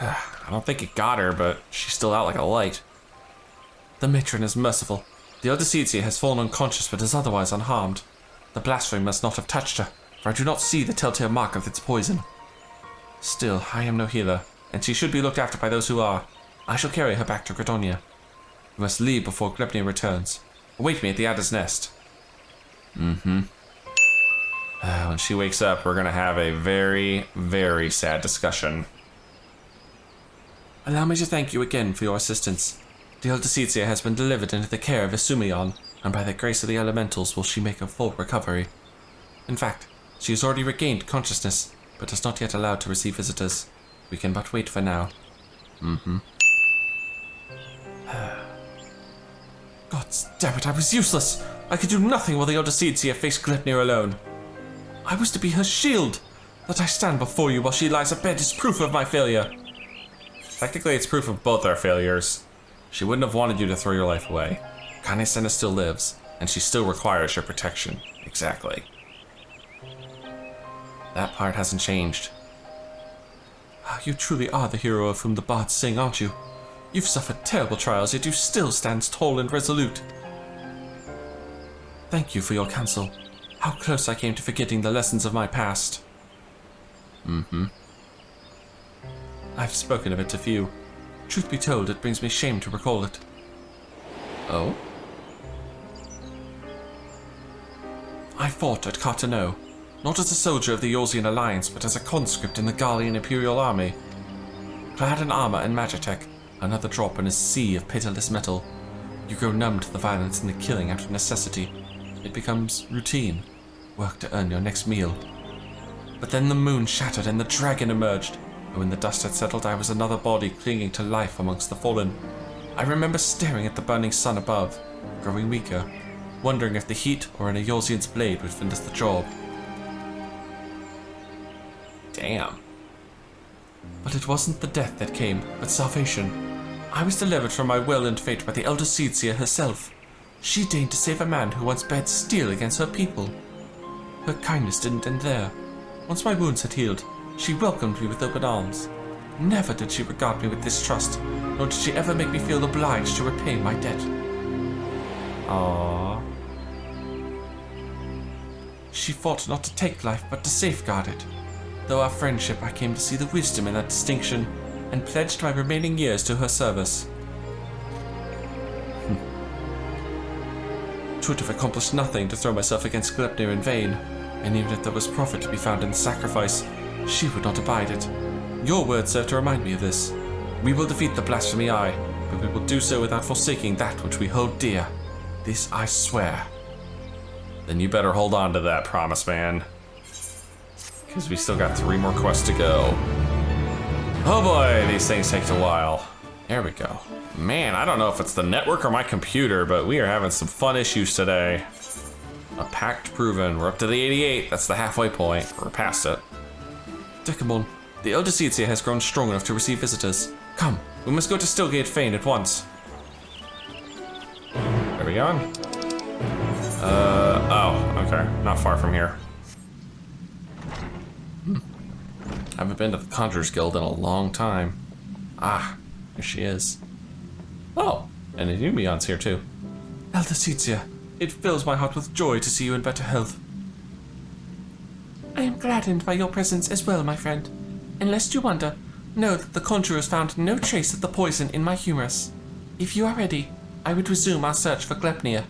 I don't think it got her, but she's still out like a light. The matron is merciful. The elder Seedseer has fallen unconscious but is otherwise unharmed. The blasphemy must not have touched her, for I do not see the telltale mark of its poison. Still, I am no healer, and she should be looked after by those who are. I shall carry her back to Gridania. We must leave before Gridania returns. Await me at the Adder's Nest. When she wakes up, we're gonna have a very, very sad discussion. Allow me to thank you again for your assistance. The elder Seedseer has been delivered into the care of Isumion, and by the grace of the elementals will she make a full recovery. In fact, she has already regained consciousness, but is not yet allowed to receive visitors. We can but wait for now. God damn it, I was useless! I could do nothing while the elder Seedseer faced Glepnir alone. I was to be her shield! That I stand before you while she lies abed is proof of my failure. Technically, it's proof of both our failures. She wouldn't have wanted you to throw your life away. Kane-senna still lives, and she still requires your protection. Exactly. That part hasn't changed. You truly are the hero of whom the bards sing, aren't you? You've suffered terrible trials, yet you still stand tall and resolute. Thank you for your counsel. How close I came to forgetting the lessons of my past. I've spoken of it to few. Truth be told, it brings me shame to recall it. Oh? I fought at Cartano, not as a soldier of the Yorzian Alliance, but as a conscript in the Gallian Imperial Army. Clad in armor and magitech, another drop in a sea of pitiless metal. You grow numb to the violence and the killing out of necessity. It becomes routine, work to earn your next meal. But then the moon shattered and the dragon emerged, and when the dust had settled, I was another body clinging to life amongst the fallen. I remember staring at the burning sun above, growing weaker, wondering if the heat or an Eorzean's blade would finish the job. Damn. But it wasn't the death that came, but salvation. I was delivered from my will and fate by the elder Seedseer herself. She deigned to save a man who once bared steel against her people. Her kindness didn't end there. Once my wounds had healed, she welcomed me with open arms. Never did she regard me with distrust, nor did she ever make me feel obliged to repay my debt. Aww. She fought not to take life, but to safeguard it. Though our friendship, I came to see the wisdom in that distinction, and pledged my remaining years to her service. would have accomplished nothing to throw myself against Glepnir in vain, and even if there was profit to be found in the sacrifice, she would not abide it. Your words serve to remind me of this. We will defeat the Blasphemy Eye, but we will do so without forsaking that which we hold dear. This I swear. Then you better hold on to that promise, man. Because we still got 3 more quests to go. Oh boy, these things take a while. There we go. Man, I don't know if it's the network or my computer, but we are having some fun issues today. A Pact Proven. We're up to the 88. That's the halfway point. We're past it. Dekumon, the Elder Seedseer has grown strong enough to receive visitors. Come, we must go to Stillgate Fane at once. Are we going? Oh, okay. Not far from here. Haven't been to the Conjurer's Guild in a long time. Ah, here she is. Oh, and Inumion's here too. Elder Seedseer, it fills my heart with joy to see you in better health. I am gladdened by your presence as well, my friend. And lest you wonder, know that the Conjurers found no trace of the poison in my humerus. If you are ready, I would resume our search for Glepnir.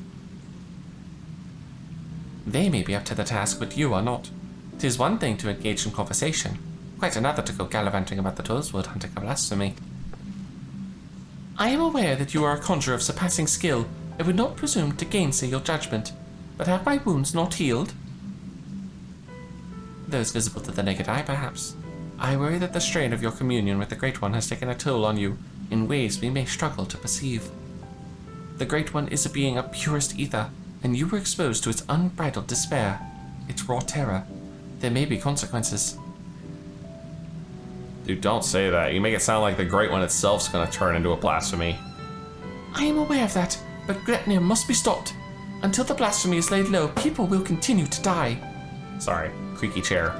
They may be up to the task, but you are not. 'Tis one thing to engage in conversation, quite another to go gallivanting about the Heavensward hunting a blasphemy. I am aware that you are a conjurer of surpassing skill, and would not presume to gainsay your judgment, but have my wounds not healed? Those visible to the naked eye, perhaps. I worry that the strain of your communion with the Great One has taken a toll on you in ways we may struggle to perceive. The Great One is a being of purest ether, and you were exposed to its unbridled despair, its raw terror. There may be consequences. Dude, don't say that. You make it sound like the Great One itself's gonna turn into a blasphemy. I am aware of that, but Gretnir must be stopped. Until the blasphemy is laid low, people will continue to die. Sorry, creaky chair.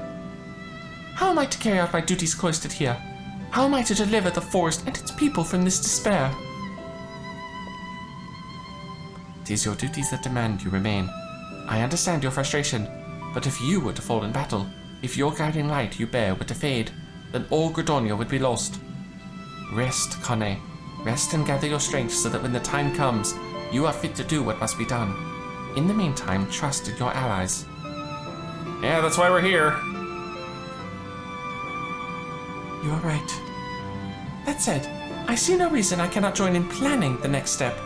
How am I to carry out my duties cloistered here? How am I to deliver the forest and its people from this despair? It is your duties that demand you remain. I understand your frustration, but if you were to fall in battle, if your guiding light you bear were to fade, then all Gridania would be lost. Rest, Kane. Rest and gather your strength so that when the time comes, you are fit to do what must be done. In the meantime, trust in your allies. Yeah, that's why we're here. You are right. That said, I see no reason I cannot join in planning the next step.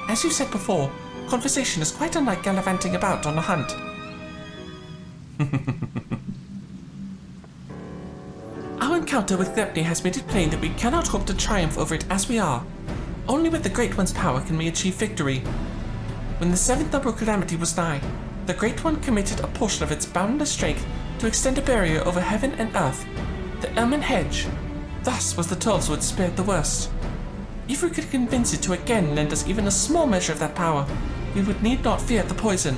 As you said before, conversation is quite unlike gallivanting about on a hunt. Our encounter with Glepnir has made it plain that we cannot hope to triumph over it as we are. Only with the Great One's power can we achieve victory. When the seventh double calamity was nigh, the Great One committed a portion of its boundless strength to extend a barrier over heaven and earth, the Elmen Hedge. Thus was the Heavensward spared the worst. If we could convince it to again lend us even a small measure of that power, we would need not fear the poison.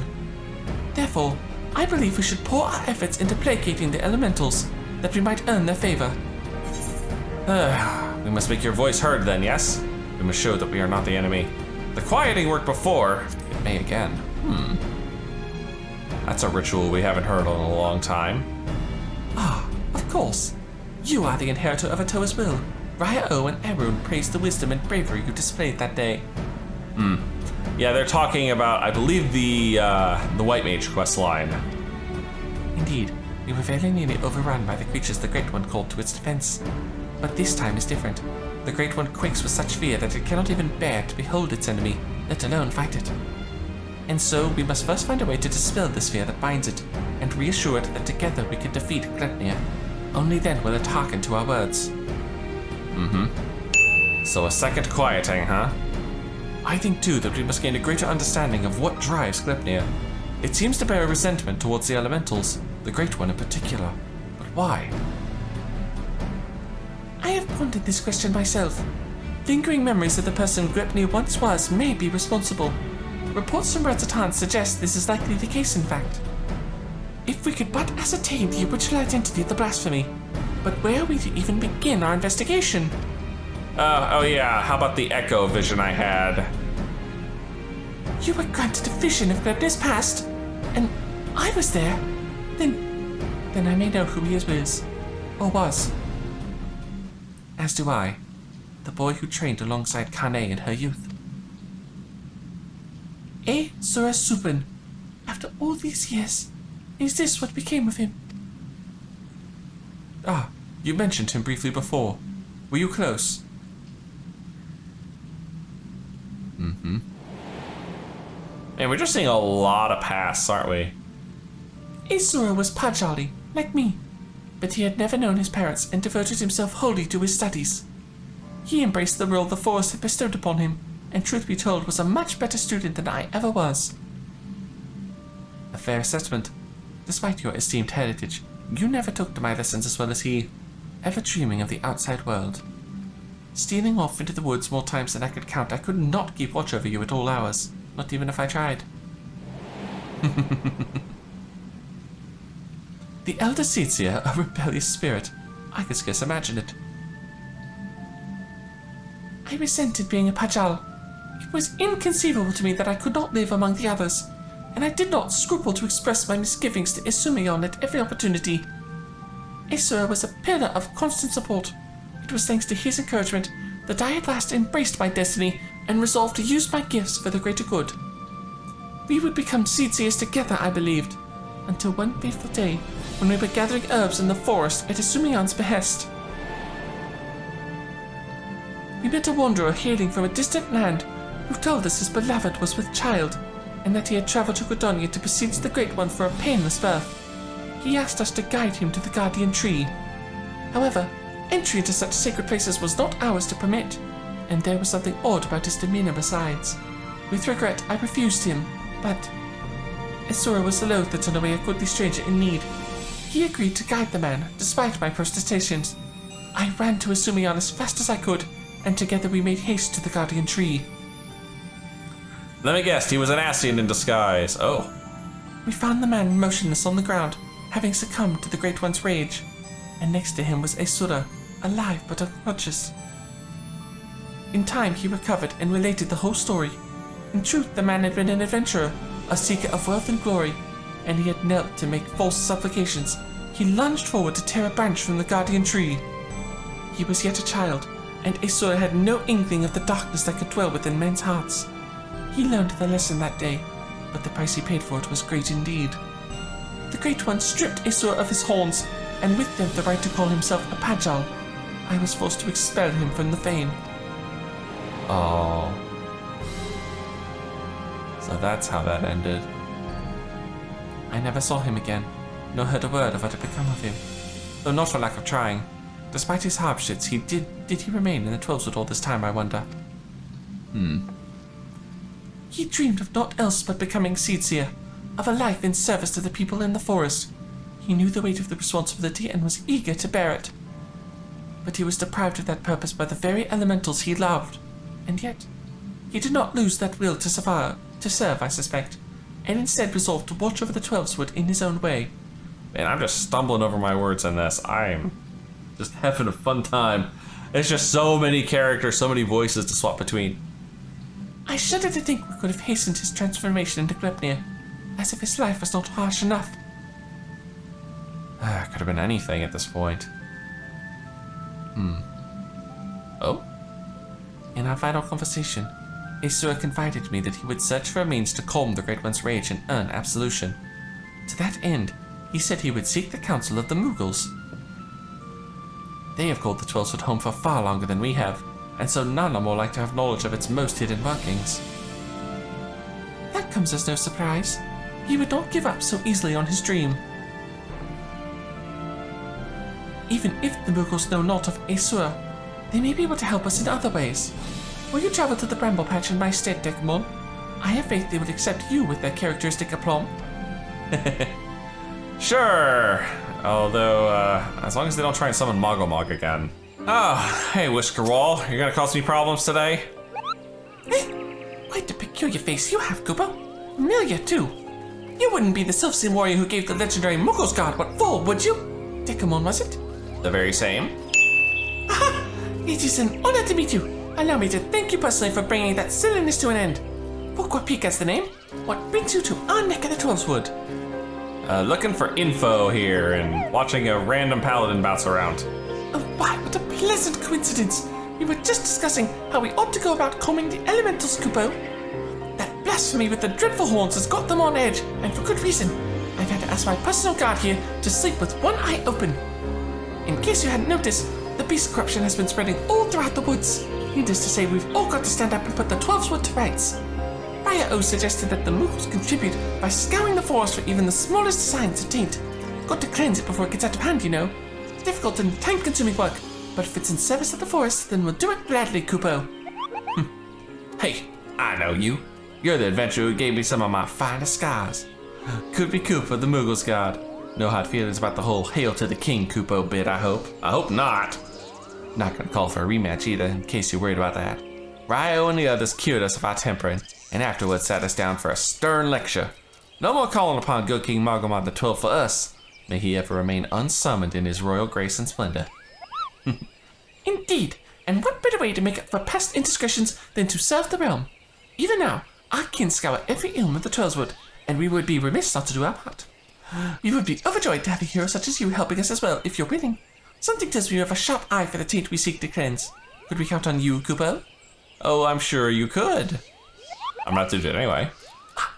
Therefore, I believe we should pour our efforts into placating the elementals, that we might earn their favor. We must make your voice heard then, yes? We must show that we are not the enemy. The quieting worked before. It may again. That's a ritual we haven't heard in a long time. Ah, of course. You are the inheritor of Atoa's will. Raya-O and Erun praised the wisdom and bravery you displayed that day. Yeah, they're talking about, I believe, the White Mage quest line. Indeed, we were very nearly overrun by the creatures the Great One called to its defense. But this time is different. The Great One quakes with such fear that it cannot even bear to behold its enemy, let alone fight it. And so we must first find a way to dispel this fear that binds it, and reassure it that together we can defeat Glepnir. Only then will it hearken to our words. So a second quieting, huh? I think too that we must gain a greater understanding of what drives Glepnir. It seems to bear a resentment towards the elementals, the Great One in particular. But why? I have pondered this question myself. Lingering memories of the person Glepnir once was may be responsible. Reports from Ratatan suggest this is likely the case, in fact. If we could but ascertain the original identity of the blasphemy, but where are we to even begin our investigation? Oh yeah, how about the echo vision I had? You were granted a vision of Glepnir's past, and I was there. Then I may know who he is, or was. As do I, the boy who trained alongside Kane in her youth. Asura Soken. After all these years, is this what became of him? Ah, you mentioned him briefly before. Were you close? Man, we're just seeing a lot of pasts, aren't we? Asura was Pajali, like me, but he had never known his parents and devoted himself wholly to his studies. He embraced the role the forest had bestowed upon him, and truth be told was a much better student than I ever was. A fair assessment. Despite your esteemed heritage, you never took to my lessons as well as he, ever dreaming of the outside world. Stealing off into the woods more times than I could count, I could not keep watch over you at all hours, not even if I tried. The elder Setsia, a rebellious spirit. I could scarce imagine it. I resented being a Pajal. It was inconceivable to me that I could not live among the others, and I did not scruple to express my misgivings to Isumion at every opportunity. Asura was a pillar of constant support. It was thanks to his encouragement that I at last embraced my destiny and resolved to use my gifts for the greater good. We would become Seedseers together, I believed, until one fateful day when we were gathering herbs in the forest at Isumion's behest. We met a wanderer hailing from a distant land who told us his beloved was with child, and that he had travelled to Gridania to beseech the Great One for a painless birth. He asked us to guide him to the guardian tree. However, entry into such sacred places was not ours to permit, and there was something odd about his demeanour besides. With regret, I refused him, but Asura was loath to turn away a goodly stranger in need. He agreed to guide the man, despite my protestations. I ran to Isumion as fast as I could, and together we made haste to the guardian tree. Let me guess, he was an Ascian in disguise. Oh. We found the man motionless on the ground, having succumbed to the Great One's rage, and next to him was Asura, alive but unconscious. In time he recovered and related the whole story. In truth, the man had been an adventurer, a seeker of wealth and glory, and he had knelt to make false supplications. He lunged forward to tear a branch from the guardian tree. He was yet a child, and Asura had no inkling of the darkness that could dwell within men's hearts. He learned the lesson that day, but the price he paid for it was great indeed. The Great One stripped Asura of his horns, and with them the right to call himself a Pajal. I was forced to expel him from the fane. Oh. So that's how that ended. I never saw him again, nor heard a word of what had become of him, though not for lack of trying. Despite his hardships, did he remain in the Twelvewood all this time, I wonder? He dreamed of naught else but becoming Seedseer, of a life in service to the people in the forest. He knew the weight of the responsibility and was eager to bear it. But he was deprived of that purpose by the very elementals he loved, and yet he did not lose that will to serve, I suspect, and instead resolved to watch over the Twelvewood in his own way. Man, I'm just stumbling over my words in this. I'm just having a fun time. There's just so many characters, so many voices to swap between. I shudder to think we could have hastened his transformation into Gridania, as if his life was not harsh enough. Could have been anything at this point. Oh? In our final conversation, Asura confided to me that he would search for a means to calm the Great One's rage and earn absolution. To that end, he said he would seek the counsel of the Mughals. They have called the Twelvewood home for far longer than we have, and so none are more like to have knowledge of its most hidden workings. That comes as no surprise. He would not give up so easily on his dream. Even if the Mughals know naught of Asura, they may be able to help us in other ways. Will you travel to the Bramble Patch in my stead, Dekumon? I have faith they will accept you with their characteristic aplomb. Sure. Although, as long as they don't try and summon Mogomog again. Oh, hey Whisker Wall, you're gonna cause me problems today? Quite a peculiar face you have, Koopa. Familiar, too. You wouldn't be the Sylphsin warrior who gave the legendary Mughals god what for, would you? Dekumon, was it? The very same. Aha! It is an honor to meet you. Allow me to thank you personally for bringing that silliness to an end. Pourquoi Pica's the name? What brings you to our neck of the Twelvewood? Looking for info here and watching a random paladin bounce around. Oh, why, what a pleasant coincidence. We were just discussing how we ought to go about combing the elementals, Kupo. That blasphemy with the dreadful horns has got them on edge, and for good reason. I've had to ask my personal guard here to sleep with one eye open. In case you hadn't noticed, the beast corruption has been spreading all throughout the woods. Needless to say, we've all got to stand up and put the 12's to rights. Buyer O suggested that the Moogles contribute by scouring the forest for even the smallest signs of taint. Got to cleanse it before it gets out of hand, you know. Difficult and time-consuming work, but if it's in service of the forest, then we'll do it gladly, Kupo. Hey, I know you. You're the adventurer who gave me some of my finest scars. Could be Koopa, the Moogle's god. No hard feelings about the whole Hail to the King Kupo bit, I hope. I hope not. Not gonna call for a rematch either, in case you're worried about that. Ryo and the others cured us of our tempering, and afterwards sat us down for a stern lecture. No more calling upon good King Margomon the 12th for us. May he ever remain unsummoned in his royal grace and splendor. Indeed, and what better way to make up for past indiscretions than to serve the realm? Even now, our kin scour every ilm of the Twelveswood, and we would be remiss not to do our part. We would be overjoyed to have a hero such as you helping us as well, if you're willing. Something tells me you have a sharp eye for the taint we seek to cleanse. Could we count on you, Kupo? Oh, I'm sure you could. I'm not too good anyway.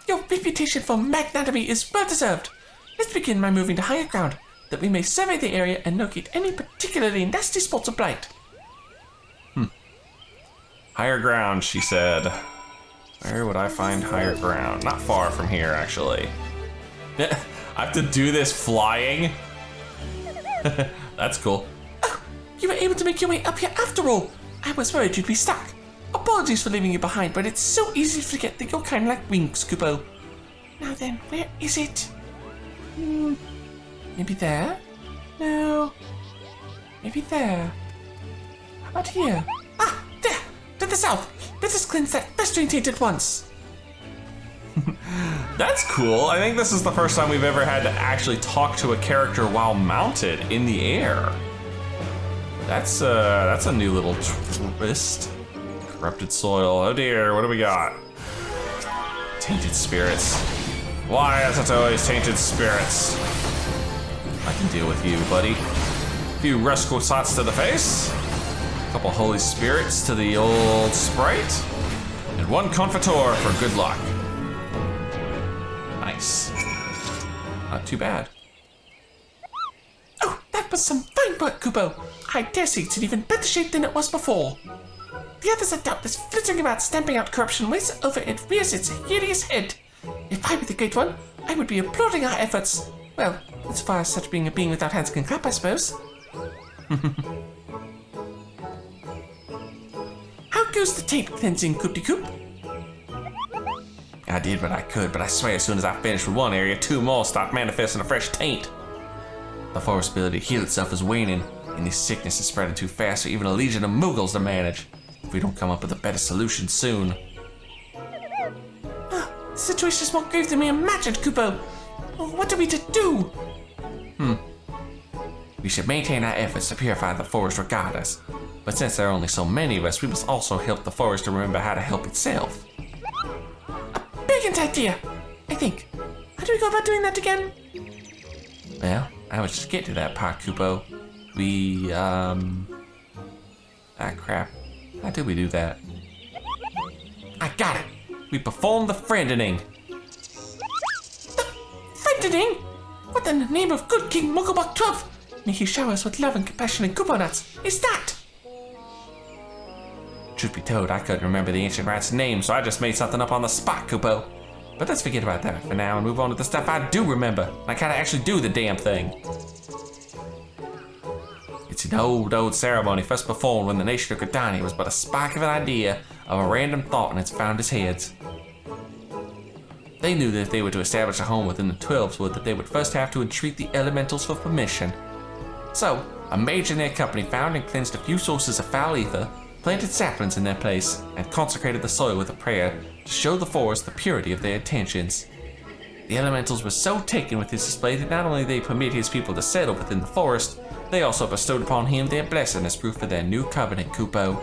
Your reputation for magnanimity is well deserved. Let's begin by moving to higher ground, that we may survey the area and locate any particularly nasty spots of blight. Higher ground, she said. Where would I find higher ground? Not far from here, actually. I have to do this flying? That's cool. Oh, you were able to make your way up here after all. I was worried you'd be stuck. Apologies for leaving you behind, but it's so easy to forget that you're kind of like wings, Kupo. Now then, where is it? Maybe there? No. Maybe there. How about here? Ah, there! To the south! Let us cleanse that festering taint at once. That's cool. I think this is the first time we've ever had to actually talk to a character while mounted in the air. That's a new little twist. Corrupted soil. Oh dear, what do we got? Tainted spirits. Why is it always tainted spirits? I can deal with you, buddy. A few rascal shots to the face. A couple holy spirits to the old sprite. And one confitor for good luck. Nice. Not too bad. Oh, that was some fine work, Kupo. I dare say it's in even better shape than it was before. The others are doubtless flittering about stamping out corruption waste over it rears its hideous head. If I were the Great One, I would be applauding our efforts. Well, as far as such being a being without hands can clap, I suppose. How goes the taint cleansing, Koop-de-Koop? I did what I could, but I swear as soon as I finished with one area, two more start manifesting a fresh taint. The forest's ability to heal itself is waning, and this sickness is spreading too fast for even a legion of Moogles to manage. If we don't come up with a better solution soon. The situation is more grave than we imagined, Kupo. What are we to do? We should maintain our efforts to purify the forest regardless. But since there are only so many of us, we must also help the forest to remember how to help itself. A brilliant idea, I think. How do we go about doing that again? Well, I was just getting to that part, Kupo. We, ah crap. How did we do that? I got it! We performed the friendening. Friendening? What in the name of good King Mugglebug 12? May he shower us with love and compassion and Kupo nuts. Is that? Truth be told, I couldn't remember the ancient rat's name, so I just made something up on the spot, Kupo. But let's forget about that for now and move on to the stuff I do remember. I kinda actually do the damn thing. It's an old ceremony first performed when the nation of Gridania was but a spark of an idea of a random thought in its founders' heads. They knew that if they were to establish a home within the Twelveswood, that they would first have to entreat the elementals for permission. So, a mage in their company found and cleansed a few sources of foul ether, planted saplings in their place, and consecrated the soil with a prayer to show the forest the purity of their intentions. The elementals were so taken with his display that not only they permit his people to settle within the forest, they also bestowed upon him their blessing as proof of their new covenant, Kupo.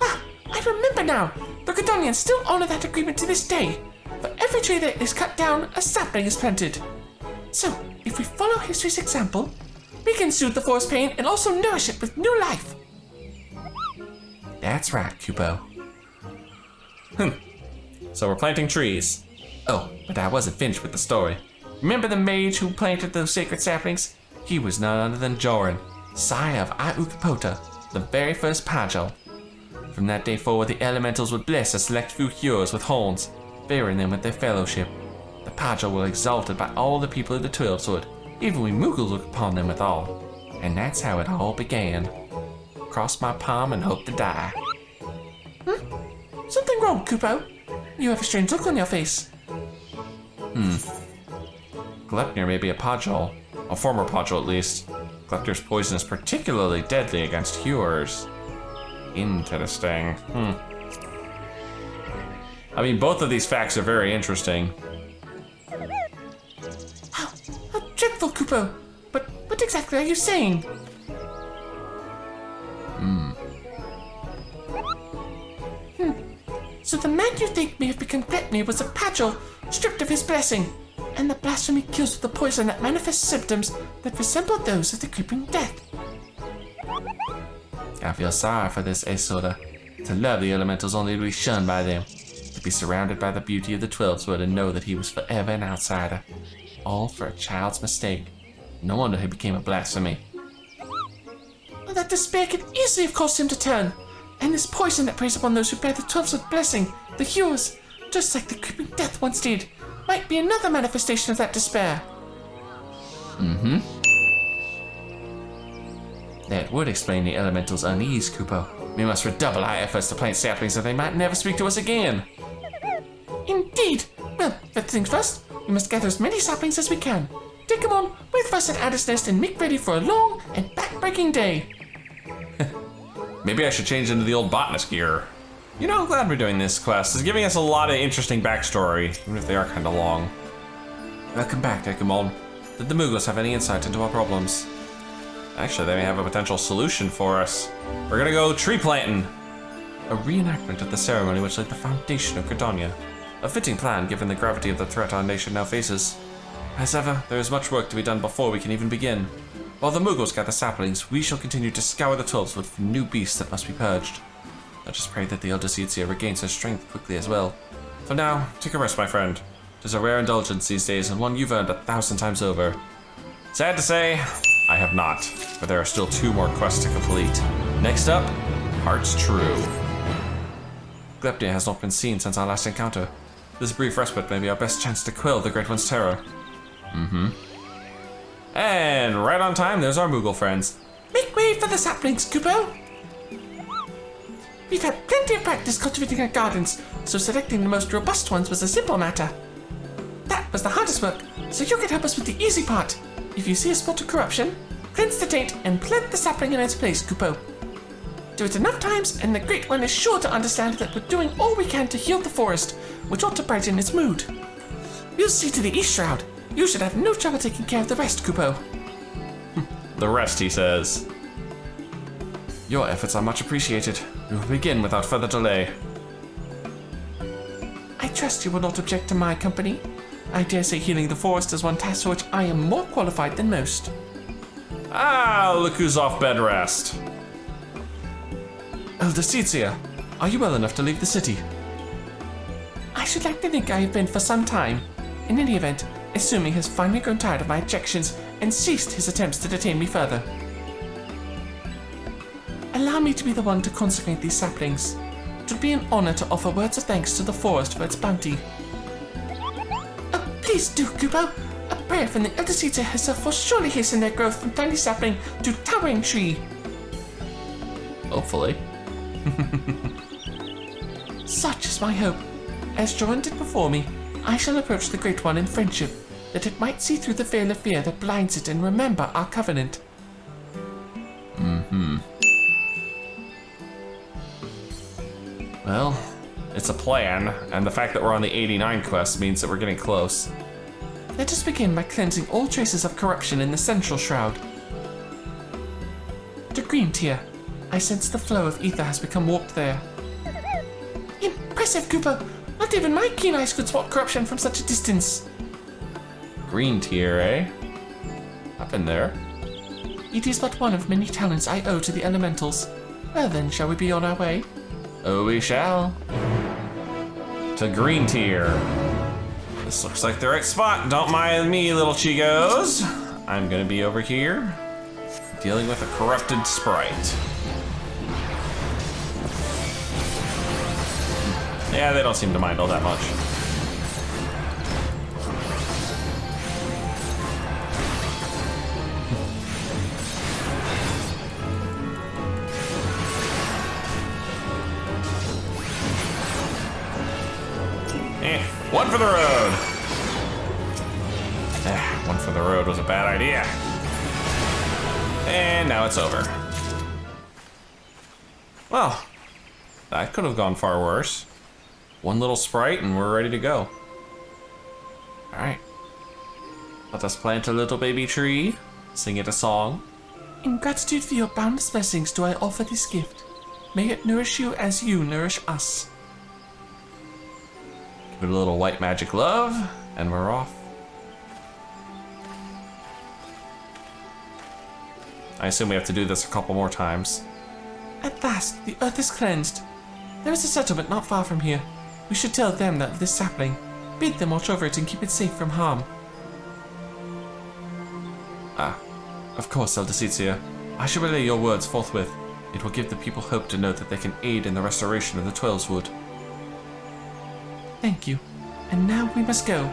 Ah, I remember now. The Gridanians still honor that agreement to this day. For every tree that is cut down, a sapling is planted. So, if we follow history's example, we can soothe the forest pain and also nourish it with new life. That's right, Kupo. So we're planting trees. Oh, but I wasn't finished with the story. Remember the mage who planted those sacred saplings? He was none other than Joran, sire of Aukapota, the very first Pajal. From that day forward, the elementals would bless a select few heroes with horns, bearing them with their fellowship. The Pajal were exalted by all the people of the Twelveswood. Even we Mughals look upon them with awe. And that's how it all began. Cross my palm and hope to die. Something wrong, Kupo? You have a strange look on your face. Glepnir may be a Pajal. A former Pajal at least. Glepnir's poison is particularly deadly against hewers. Interesting. I mean, both of these facts are very interesting. How dreadful, Kupo. But what exactly are you saying? So the man you think may have become Gretnir was a Pajal, stripped of his blessing, and the blasphemy kills with a poison that manifests symptoms that resemble those of the creeping death. I feel sorry for this Aesoda. To love the elementals only to be shunned by them. To be surrounded by the beauty of the Twelveswood and know that he was forever an outsider. All for a child's mistake. No wonder he became a blasphemy. Well, that despair could easily have caused him to turn. And this poison that preys upon those who bear the Twelveswood blessing, the hewers, just like the creeping death once did, might be another manifestation of that despair. That would explain the elemental's unease, Kupo. We must redouble our efforts to plant saplings so they might never speak to us again. Indeed. Well, first things first, we must gather as many saplings as we can. Dekumon, wait for us at Addis Nest and make ready for a long and back-breaking day. Maybe I should change into the old botanist gear. You know, I'm glad we're doing this quest. It's giving us a lot of interesting backstory, even if they are kind of long. Welcome back, Dekumon. Did the Mughals have any insight into our problems? Actually, they may have a potential solution for us. We're gonna go tree planting. A reenactment of the ceremony which laid the foundation of Gridania. A fitting plan given the gravity of the threat our nation now faces. As ever, there is much work to be done before we can even begin. While the Mughals gather saplings, we shall continue to scour the Twelveswood for new beasts that must be purged. Let us pray that the Elder Seedseer regains her strength quickly as well. For now, take a rest, my friend. It is a rare indulgence these days, and one you've earned 1,000 times over. Sad to say, I have not, but there are still 2 more quests to complete. Next up, Heart's True. Glepnir has not been seen since our last encounter. This brief respite may be our best chance to quell the Great One's terror. And right on time, there's our Moogle friends. Make way for the saplings, Kupo! We've had plenty of practice cultivating our gardens, so selecting the most robust ones was a simple matter. That was the hardest work, so you can help us with the easy part. If you see a spot of corruption, cleanse the taint and plant the sapling in its place, Kupo. Do it enough times, and the Great One is sure to understand that we're doing all we can to heal the forest, which ought to brighten its mood. We'll see to the East Shroud. You should have no trouble taking care of the rest, Kupo. The rest, he says. Your efforts are much appreciated. We will begin without further delay. I trust you will not object to my company. I dare say healing the forest is one task for which I am more qualified than most. Ah, look who's off bed rest. Elder Seedseer, are you well enough to leave the city? I should like to think I have been for some time. In any event, Isumi has finally grown tired of my objections and ceased his attempts to detain me further. Allow me to be the one to consecrate these saplings. It would be an honor to offer words of thanks to the forest for its bounty. Oh, please do, Kupo. A prayer from the Elder Seedseer herself will surely hasten their growth from tiny sapling to towering tree. Hopefully. Such is my hope. As Joran did before me, I shall approach the Great One in friendship, that it might see through the veil of fear that blinds it and remember our covenant. Well, it's a plan, and the fact that we're on the 89 quest means that we're getting close. Let us begin by cleansing all traces of corruption in the central shroud. To Green Tier, I sense the flow of ether has become warped there. Impressive, Kupo! Not even my keen eyes could spot corruption from such a distance. Green tier, eh? Up in there. It is but one of many talents I owe to the elementals. Well then, shall we be on our way? Oh, we shall. to green tier. This looks like the right spot. Don't mind me, little chicos. I'm gonna be over here dealing with a corrupted sprite. Yeah, they don't seem to mind all that much. One for the road. One for the road was a bad idea. And now it's over. Well, that could have gone far worse. One little sprite and we're ready to go. All right. Let us plant a little baby tree, sing it a song. In gratitude for your boundless blessings do I offer this gift. May it nourish you as you nourish us. Give it a little white magic love, and we're off. I assume we have to do this a couple more times. At last, the earth is cleansed. There is a settlement not far from here. We should tell them of this sapling. Bid them watch over it and keep it safe from harm. Ah, of course, Eldecitia. I shall relay your words forthwith. It will give the people hope to know that they can aid in the restoration of the Twelveswood. Thank you. And now we must go.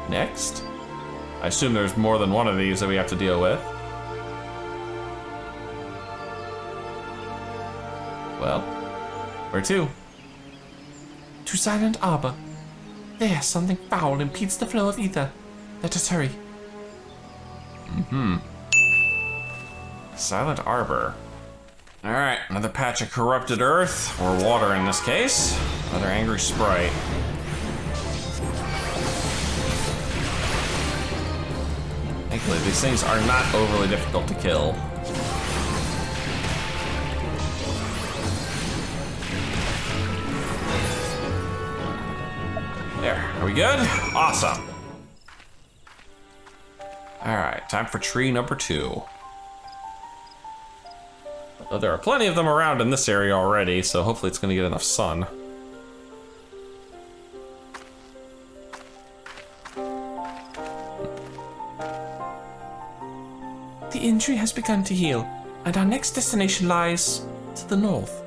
Next? I assume there's more than one of these that we have to deal with. Well, where to? To Silent Arbor. There, something foul impedes the flow of ether. Let us hurry. Silent Arbor. Alright, another patch of corrupted earth, or water in this case. Another angry sprite. Thankfully, these things are not overly difficult to kill. There, are we good? Awesome. Alright, time for tree number 2. Well, there are plenty of them around in this area already, so hopefully it's going to get enough sun. The injury has begun to heal, and our next destination lies to the north.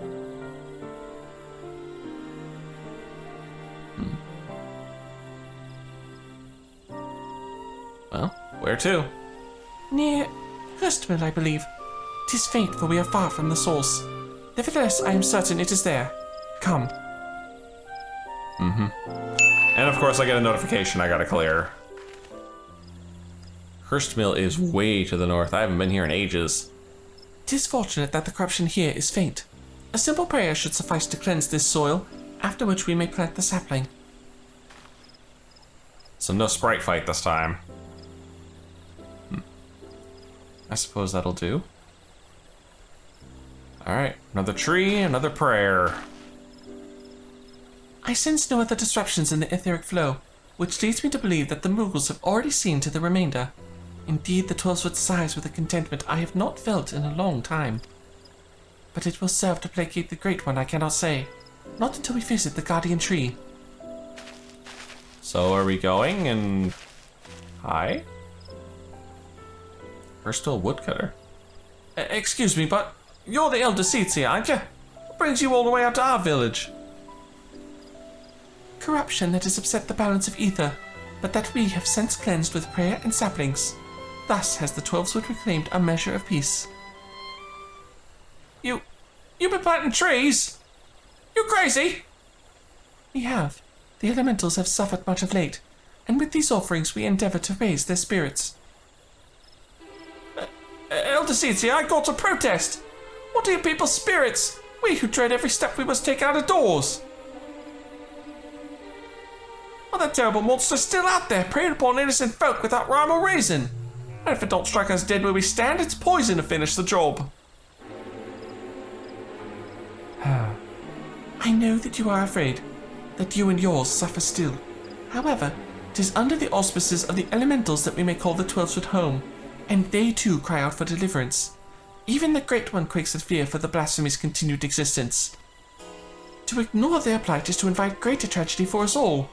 Well, where to? Near Hurstmill, I believe. 'Tis faint, for we are far from the source. Nevertheless, I am certain it is there. Come. And of course I get a notification I gotta clear. Hurstmill is way to the north. I haven't been here in ages. 'Tis fortunate that the corruption here is faint. A simple prayer should suffice to cleanse this soil, after which we may plant the sapling. So no sprite fight this time. I suppose that'll do. Alright, another tree, another prayer. I sense no other disruptions in the etheric flow, which leads me to believe that the Mughals have already seen to the remainder. Indeed, the Twelveswood sighs with a contentment I have not felt in a long time. But it will serve to placate the Great One, I cannot say. Not until we visit the Guardian Tree. So are we going and... Hi? We're still a woodcutter. Excuse me, but you're the elder seats here, aren't you? What brings you all the way out to our village? Corruption that has upset the balance of ether, but that we have since cleansed with prayer and saplings. Thus has the Twelveswood reclaimed a measure of peace. You've been planting trees? You crazy? We have. The elementals have suffered much of late, and with these offerings we endeavor to raise their spirits. Elder Seatsy, I got to protest! What are your people's spirits? We who tread every step we must take out of doors! Well, that terrible monster's still out there, preying upon innocent folk without rhyme or reason. And if it don't strike us dead where we stand, it's poison to finish the job. I know that you are afraid, that you and yours suffer still. However, 'tis under the auspices of the elementals that we may call the Twelveswood home, and they too cry out for deliverance. Even the Great One quakes in fear for the Blasphemies' continued existence. To ignore their plight is to invite greater tragedy for us all.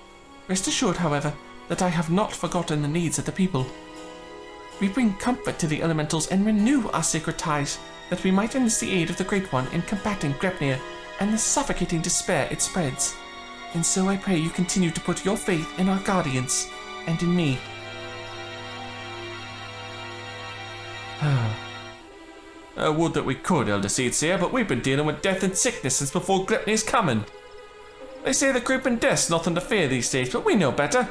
Rest assured, however, that I have not forgotten the needs of the people. We bring comfort to the elementals and renew our sacred ties, that we might enlist the aid of the Great One in combating Gridania and the suffocating despair it spreads. And so I pray you continue to put your faith in our guardians, and in me. Would that we could, Elder Seedseer, but we've been dealing with death and sickness since before Gridania's coming. They say the creeping death's nothing to fear these days, but we know better.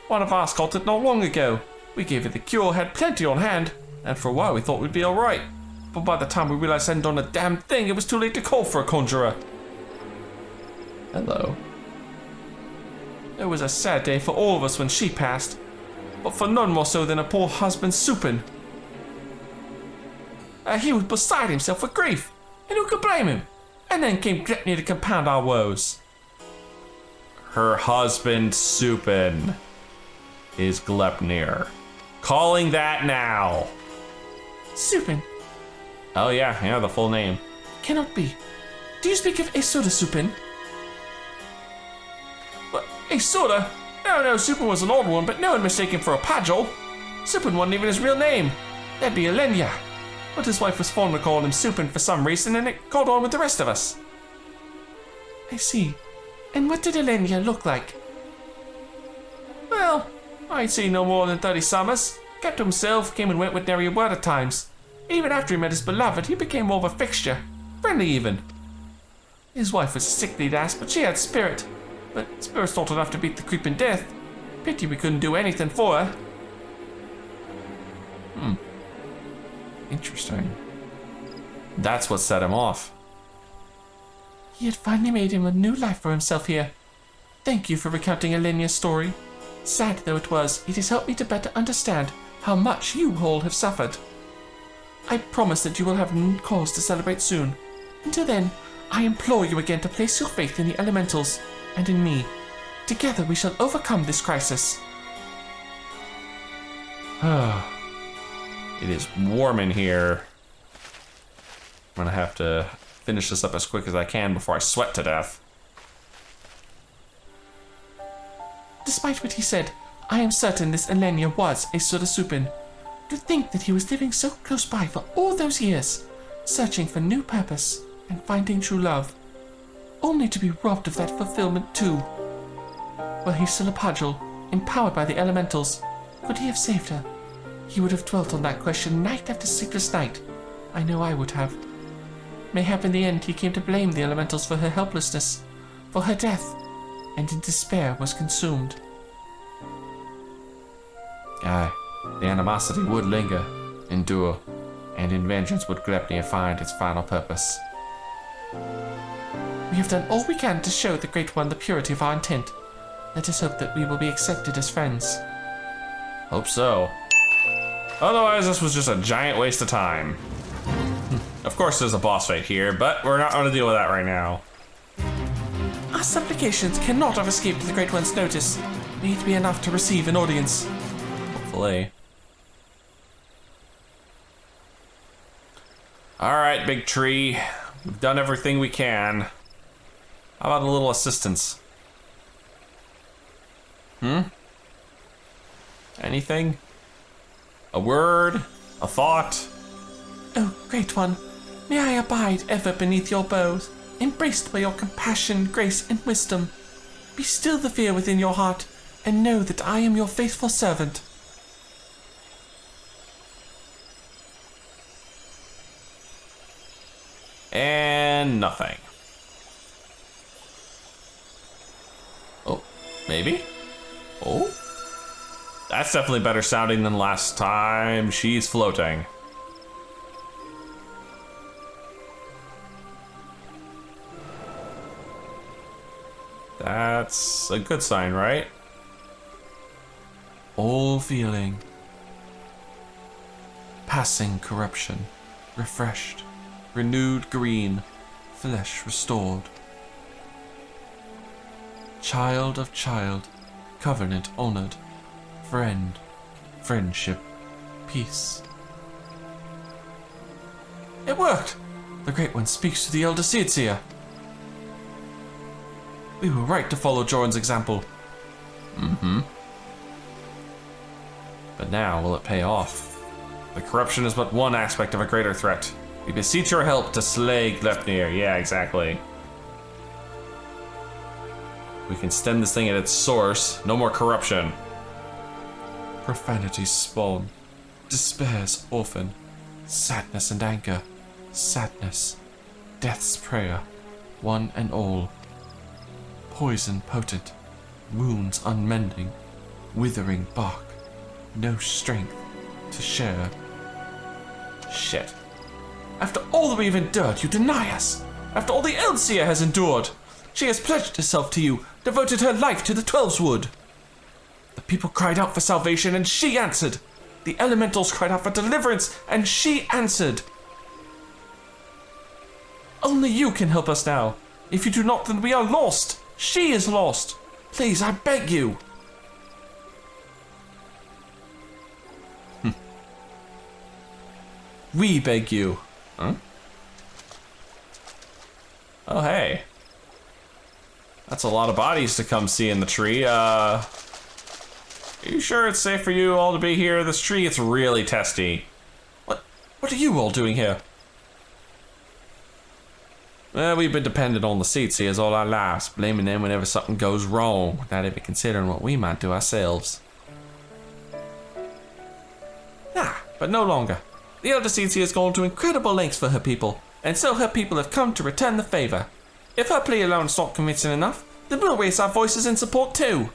One of ours caught it not long ago. We gave it the cure, had plenty on hand, and for a while we thought we'd be alright. But by the time we realised hadn't done a damn thing, it was too late to call for a conjurer. Hello. It was a sad day for all of us when she passed, but for none more so than her poor husband Soken. He was beside himself with grief, and who could blame him? And then came Gridania to compound our woes. Her husband Soken is Glepnir. Calling that now. Soken. Oh yeah, the full name. Cannot be. Do you speak of Isoda Soken? What, Isoda? No, Soken was an old one, but no one mistaken for a Pajol. Soken wasn't even his real name. That'd be Elenia. But his wife was fond of calling him Soken for some reason, and it caught on with the rest of us. I see. And what did Elenia look like? Well, I'd say no more than 30 summers. Kept to himself, came and went with nary a word at times. Even after he met his beloved, he became more of a fixture. Friendly even. His wife was a sickly lass, but she had spirit. But spirit's not enough to beat the creeping death. Pity we couldn't do anything for her. Interesting. That's what set him off. He had finally made him a new life for himself here. Thank you for recounting Elenia's story. Sad though it was, it has helped me to better understand how much you all have suffered. I promise that you will have cause to celebrate soon. Until then, I implore you again to place your faith in the elementals and in me. Together we shall overcome this crisis. It is warm in here. I'm gonna have to finish this up as quick as I can before I sweat to death. Despite what he said, I am certain this Elenia was a Soda Soken. To think that he was living so close by for all those years, searching for new purpose and finding true love, only to be robbed of that fulfillment too. Were he still a Pajol, empowered by the elementals, could he have saved her? He would have dwelt on that question night after sleepless night. I know I would have. Mayhap in the end he came to blame the elementals for her helplessness, for her death, and in despair was consumed. Aye, the animosity would linger, endure, and in vengeance would Gridania find its final purpose. We have done all we can to show the Great One the purity of our intent. Let us hope that we will be accepted as friends. Hope so. Otherwise, this was just a giant waste of time. Of course, there's a boss fight here, but we're not going to deal with that right now. Our supplications cannot have escaped the Great One's notice. May it be enough to receive an audience. Hopefully. Alright, big tree. We've done everything we can. How about a little assistance? Anything? A word? A thought? Oh, Great One, may I abide ever beneath your boughs, embraced by your compassion, grace, and wisdom. Be still the fear within your heart, and know that I am your faithful servant. And nothing. Oh, maybe? Oh? That's definitely better sounding than last time. She's floating. That's a good sign, right? All feeling. Passing corruption. Refreshed. Renewed green. Flesh restored. Child of child. Covenant honored. Friend. Friendship. Peace. It worked! The Great One speaks to the Elder Seedseer. We were right to follow Jordan's example. But now, will it pay off? The corruption is but one aspect of a greater threat. We beseech your help to slay Glepnir. Yeah, exactly. We can stem this thing at its source. No more corruption. Profanity's spawn. Despair's orphan. Sadness and anger. Sadness. Death's prayer. One and all. Poison potent. Wounds unmending. Withering bark. No strength to share. Shit. After all that we've endured, you deny us. After all the Eldseer has endured. She has pledged herself to you, devoted her life to the Twelveswood. The people cried out for salvation, and she answered. The elementals cried out for deliverance, and she answered. Only you can help us now. If you do not, then we are lost. She is lost. Please, I beg you. We beg you. Huh? Oh, hey. That's a lot of bodies to come see in the tree. Are you sure it's safe for you all to be here? This tree, it's really testy. What are you all doing here? Well, we've been dependent on the Seetsiers all our lives, blaming them whenever something goes wrong, without even considering what we might do ourselves. But no longer. The Elder Seetsia has gone to incredible lengths for her people, and so her people have come to return the favor. If her plea alone is not convincing enough, then we'll raise our voices in support too.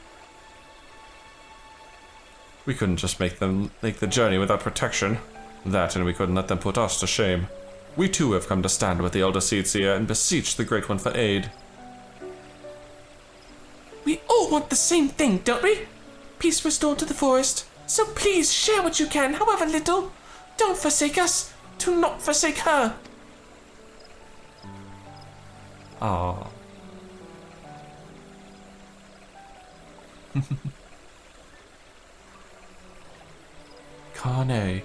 We couldn't just make them make the journey without protection. That, and we couldn't let them put us to shame. We too have come to stand with the Elder Seetsia and beseech the Great One for aid. We all want the same thing, don't we? Peace restored to the forest. So please share what you can, however little. Don't forsake us. Do not forsake her. Ah. Kane,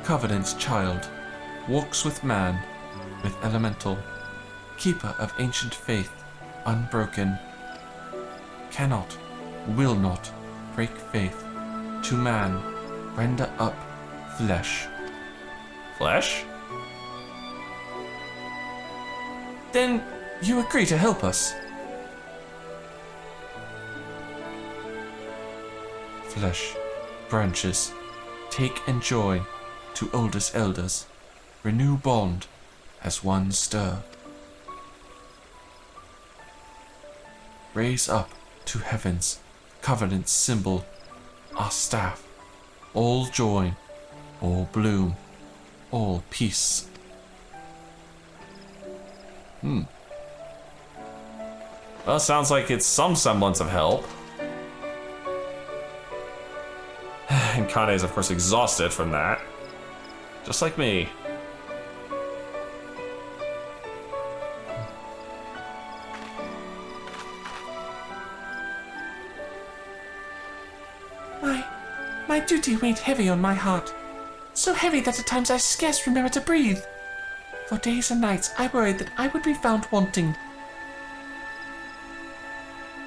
Covenant's child, walks with man, with elemental, keeper of ancient faith, unbroken. Cannot, will not break faith. To man, render up flesh. Flesh? Then you agree to help us. Flesh, branches, take and join to oldest elders. Renew bond as one stir. Raise up to heaven's covenant's symbol, our staff. All join, all bloom, all peace. Well, sounds like it's some semblance of help. And Kane is, of course, exhausted from that. Just like me. My duty weighed heavy on my heart. So heavy that at times I scarce remember to breathe. For days and nights I worried that I would be found wanting.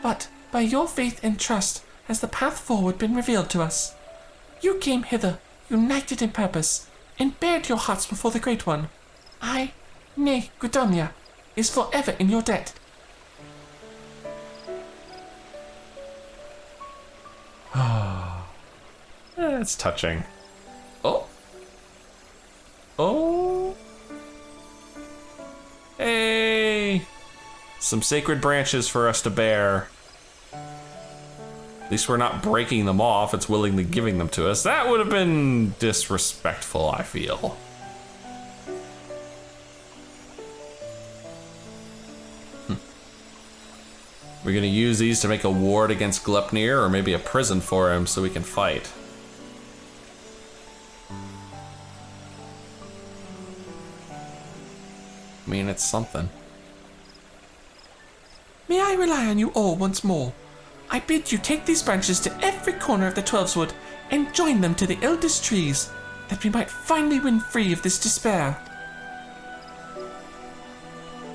But by your faith and trust has the path forward been revealed to us. You came hither, united in purpose, and bared your hearts before the Great One. I, nay, Gridania, is forever in your debt. It's touching. Oh. Oh. Hey. Some sacred branches for us to bear. At least we're not breaking them off, it's willingly giving them to us. That would have been disrespectful, I feel. We're gonna use these to make a ward against Glepnir, or maybe a prison for him so we can fight. I mean, it's something. May I rely on you all once more? I bid you take these branches to every corner of the Twelveswood and join them to the eldest trees, that we might finally win free of this despair.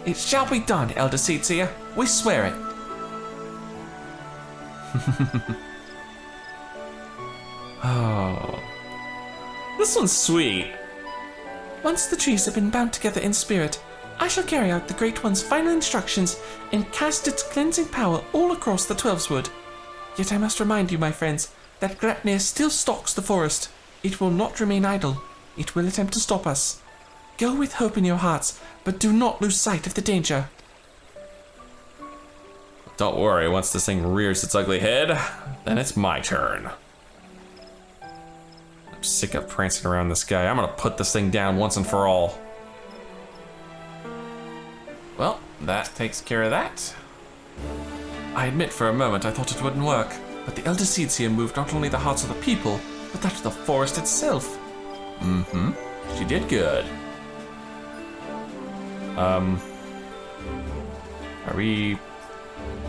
It shall be done, Elder Seetsia. We swear it. Oh. This one's sweet. Once the trees have been bound together in spirit, I shall carry out the Great One's final instructions and cast its cleansing power all across the Twelveswood. Yet I must remind you, my friends, that Gridania still stalks the forest. It will not remain idle. It will attempt to stop us. Go with hope in your hearts, but do not lose sight of the danger. Don't worry, once this thing rears its ugly head, then it's my turn. I'm sick of prancing around this guy. I'm gonna put this thing down once and for all. Well, that takes care of that. I admit for a moment I thought it wouldn't work, but the Elder Seeds here moved not only the hearts of the people, but that of the forest itself. Mm-hmm. She did good. Are we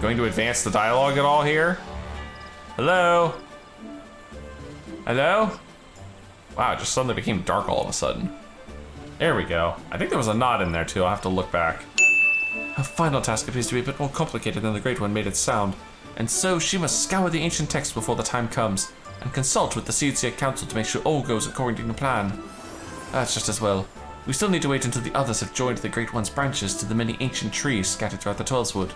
going to advance the dialogue at all here? Hello? Hello? Wow, it just suddenly became dark all of a sudden. There we go. I think there was a nod in there too. I'll have to look back. Her final task appears to be a bit more complicated than the Great One made it sound, and so she must scour the ancient text before the time comes, and consult with the Seedseer Council to make sure all goes according to plan. That's just as well. We still need to wait until the others have joined the Great One's branches to the many ancient trees scattered throughout the Twelveswood.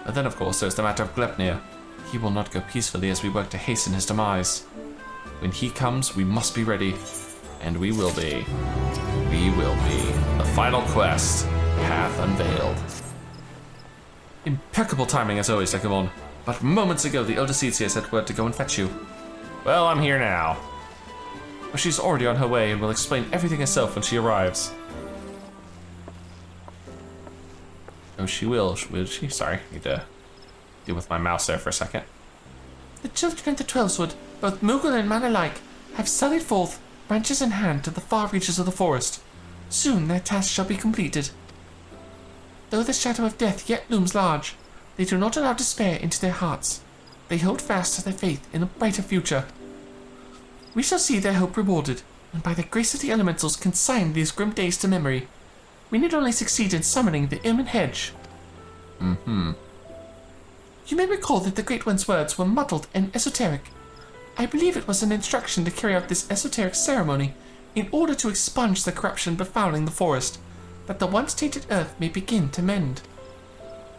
And then, of course, there's the matter of Glepnir. He will not go peacefully as we work to hasten his demise. When he comes, we must be ready. And we will be. We will be. The final quest, Path Unveiled. Impeccable timing as always, Dekumon. But moments ago, the Elder Seedseer sent word to go and fetch you. Well, I'm here now. But she's already on her way and will explain everything herself when she arrives. Oh, she will she? Sorry, need to deal with my mouse there for a second. The children of the Twelveswood, both Moogle and man alike, have sallied forth, branches in hand, to the far reaches of the forest. Soon their task shall be completed. Though the shadow of death yet looms large, they do not allow despair into their hearts. They hold fast to their faith in a brighter future. We shall see their hope rewarded, and by the grace of the elementals consign these grim days to memory. We need only succeed in summoning the Ilmen Hedge. Mm-hmm. You may recall that the Great One's words were muddled and esoteric. I believe it was an instruction to carry out this esoteric ceremony in order to expunge the corruption befouling the forest, that the once tainted earth may begin to mend.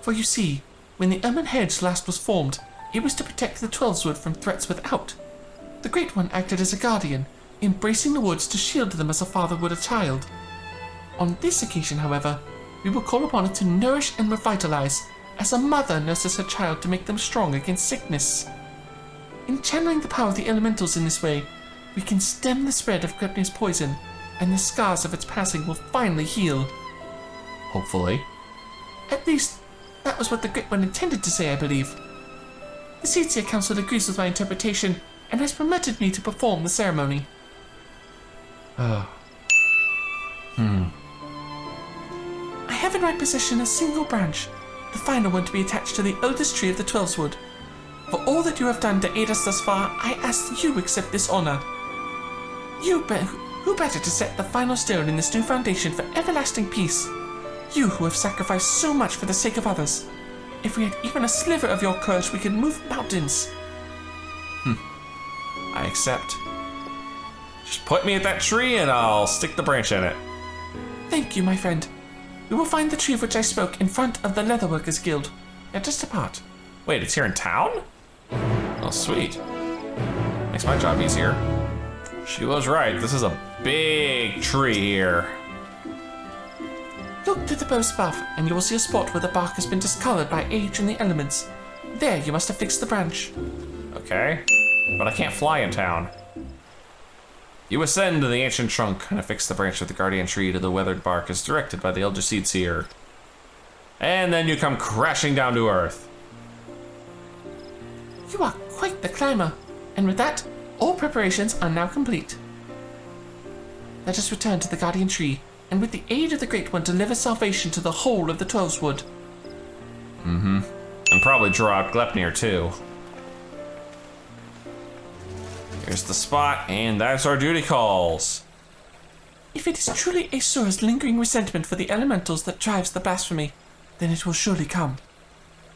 For you see, when the Ilmen Hedge last was formed, it was to protect the Twelveswood from threats without. The Great One acted as a guardian, embracing the woods to shield them as a father would a child. On this occasion, however, we will call upon it to nourish and revitalize, as a mother nurses her child to make them strong against sickness. In channeling the power of the elementals in this way, we can stem the spread of Glepnir's poison, and the scars of its passing will finally heal. Hopefully. At least, that was what the Great One intended to say, I believe. The Seedseer Council agrees with my interpretation, and has permitted me to perform the ceremony. I have in my possession a single branch, the final one to be attached to the oldest tree of the Twelveswood. For all that you have done to aid us thus far, I ask that you accept this honor. Who better to set the final stone in this new foundation for everlasting peace? You who have sacrificed so much for the sake of others. If we had even a sliver of your courage, we could move mountains. I accept. Just put me at that tree and I'll stick the branch in it. Thank you, my friend. We will find the tree of which I spoke in front of the Leatherworkers Guild. Now just apart. Wait, it's here in town? Oh, sweet. Makes my job easier. She was right. This is a big tree here. Look to the boughs above, and you will see a spot where the bark has been discolored by age and the elements. There you must have fixed the branch. Okay. But I can't fly in town. You ascend to the ancient trunk and affix the branch of the guardian tree to the weathered bark as directed by the Elder Seedseer. And then you come crashing down to earth. You are quite the climber, and with that, all preparations are now complete. Let us return to the guardian tree, and with the aid of the Great One, deliver salvation to the whole of the Twelveswood. And probably draw out Glepnir too. Here's the spot, and that's our duty calls. If it is truly Asur's lingering resentment for the elementals that drives the blasphemy, then it will surely come.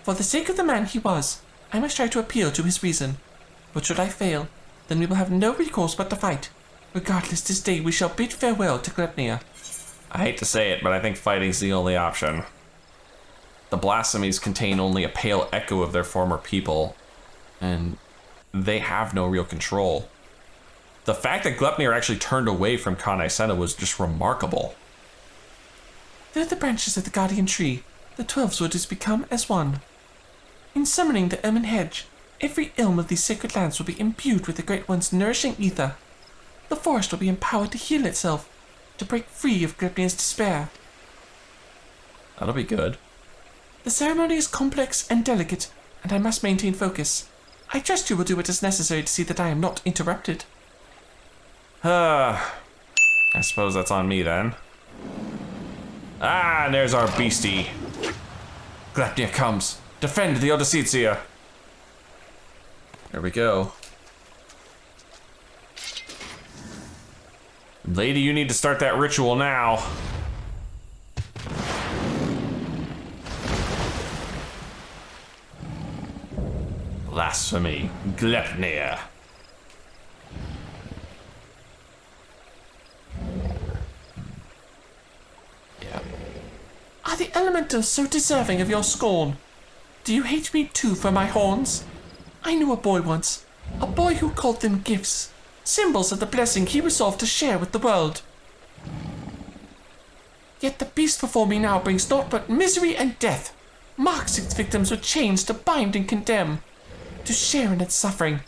For the sake of the man he was, I must try to appeal to his reason. But should I fail, then we will have no recourse but to fight. Regardless, this day we shall bid farewell to Gridania. I hate to say it, but I think fighting's the only option. The Blasphemies contain only a pale echo of their former people, and they have no real control. The fact that Glepnir actually turned away from Kanai Senna was just remarkable. Through the branches of the Guardian Tree, the 12-sword has become as one. In summoning the Elmen Hedge, every elm of these sacred lands will be imbued with the Great One's nourishing ether. The forest will be empowered to heal itself, to break free of Glepnir's despair. That'll be good. The ceremony is complex and delicate, and I must maintain focus. I trust you will do what is necessary to see that I am not interrupted. I suppose that's on me then. Ah, and there's our beastie. Glepnir comes. Defend the Odysseia. There we go. Lady, you need to start that ritual now. Blasphemy, Glepnir. Yeah. Are the elementals so deserving of your scorn? Do you hate me too for my horns? I knew a boy once, a boy who called them gifts, symbols of the blessing he resolved to share with the world. Yet the beast before me now brings naught but misery and death, marks its victims with chains to bind and condemn, to share in its suffering.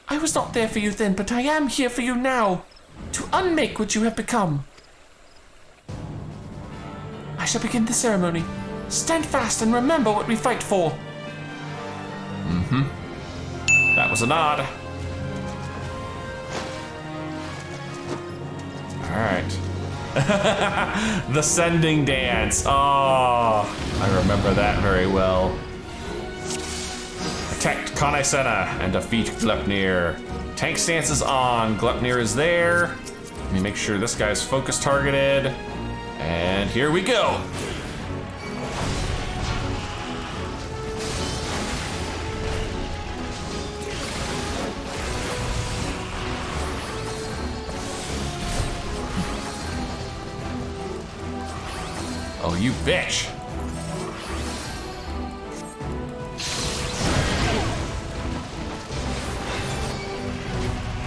I was not there for you then, but I am here for you now, to unmake what you have become. I shall begin the ceremony. Stand fast and remember what we fight for. That was a nod. Alright. The sending dance. Oh, I remember that very well. Protect Kanai Senna and defeat Glepnir. Tank stance is on. Glepnir is there. Let me make sure this guy's focus targeted. And here we go. Oh, you bitch.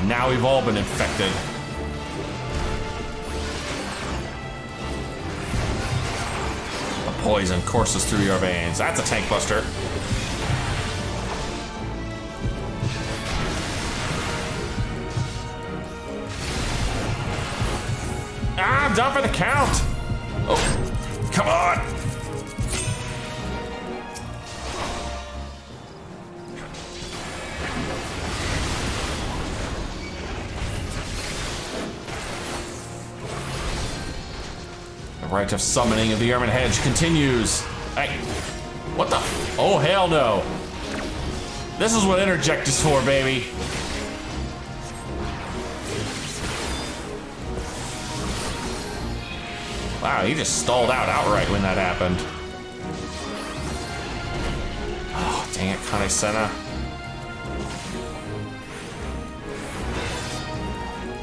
Now we've all been infected. The poison courses through your veins. That's a tank buster. Ah, I'm down for the count. Oh, come on. The rite of summoning of the Ermine Hedge continues. Hey, what the? Oh, hell no. This is what interject is for, baby. Wow, he just stalled out outright when that happened. Oh, dang it, Kanai Senna.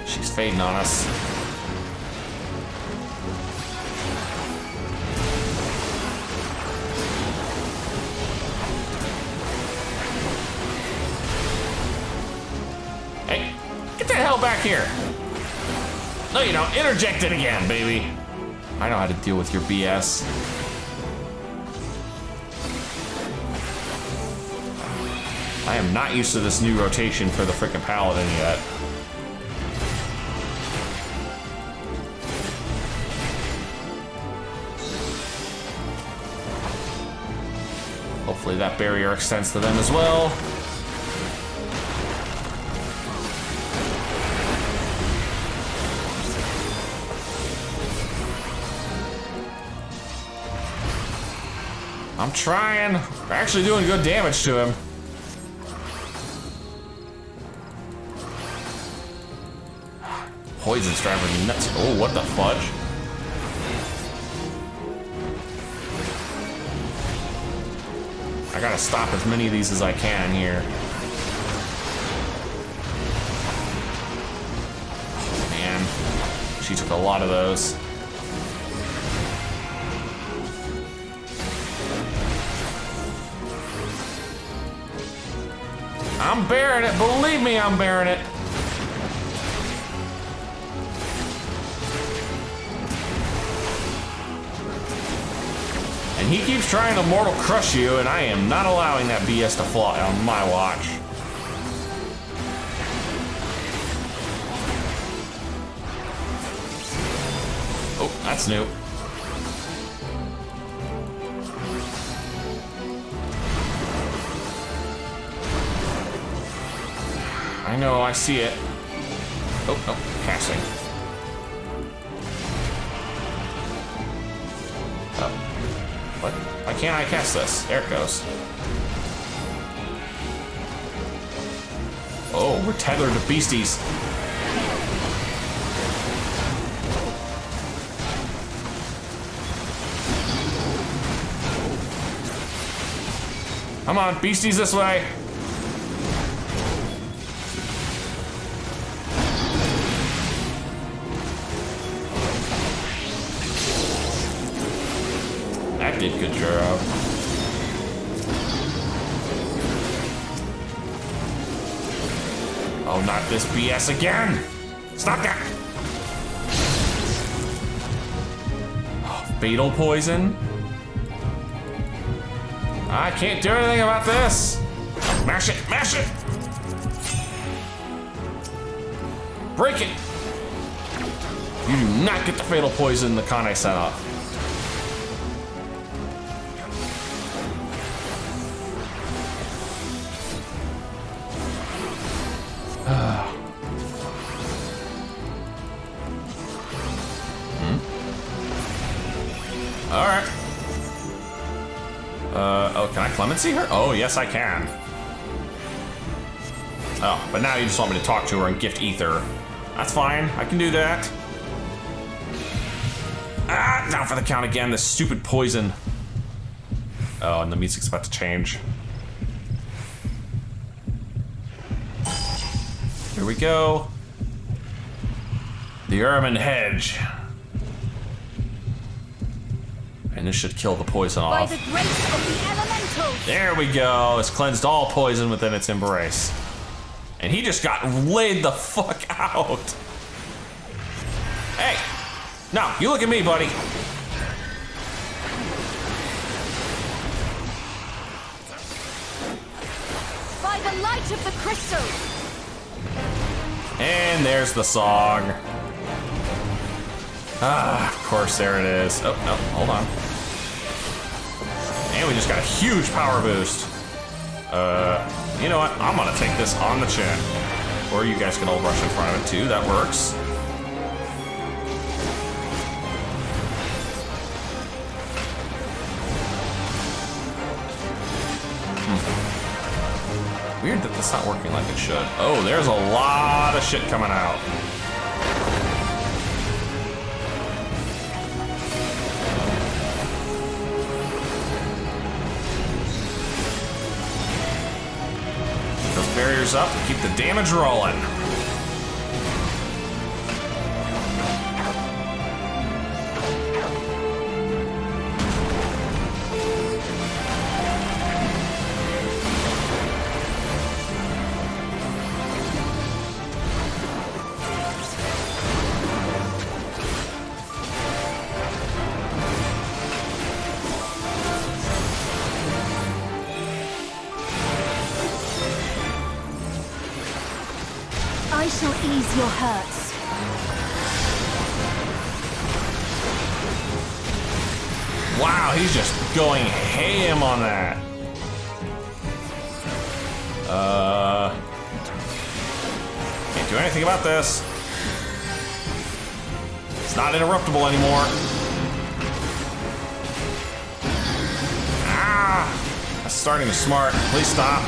She's fading on us. Hey, get the hell back here. No, you don't. Interject it again, baby. I know how to deal with your BS. I am not used to this new rotation for the frickin' Paladin yet. Hopefully that barrier extends to them as well. I'm trying. We're actually doing good damage to him. Poison's driving me nuts. Oh, what the fudge? gotta stop as many of these as I can here. Man, she took a lot of those. I'm bearing it, believe me, I'm bearing it. And he keeps trying to mortal crush you, and I am not allowing that BS to fly on my watch. Oh, that's new. I know, I see it. Oh, no, passing. Oh. What? Why can't I cast this? There it goes. Oh, we're tethered to beasties. Come on, beasties this way. That did good job. Oh, not this BS again! Stop that! Oh, fatal poison? I can't do anything about this! Mash it! Mash it! Break it! You do not get the fatal poison the con I set off. Alright. Oh, can I clemency her? Oh, yes, I can. Oh, but now you just want me to talk to her and gift ether. That's fine, I can do that. Ah, down for the count again, this stupid poison. Oh, and the music's about to change. Here we go. The Ermine Hedge. And this should kill the poison off. By the grace of the elementals. There we go. It's cleansed all poison within its embrace. And he just got laid the fuck out. Hey. No, you look at me, buddy. By the light of the crystal. And there's the song. Ah, of course, there it is. Oh, no, hold on. And we just got a huge power boost. You know what? I'm gonna take this on the chin. Or you guys can all rush in front of it too, that works. Weird that that's not working like it should. Oh, there's a lot of shit coming out. Those barriers up, keep the damage rolling. I shall ease your hurts. Wow, he's just going ham on that. Can't do anything about this. It's not interruptible anymore. Ah! That's starting to smart. Please stop.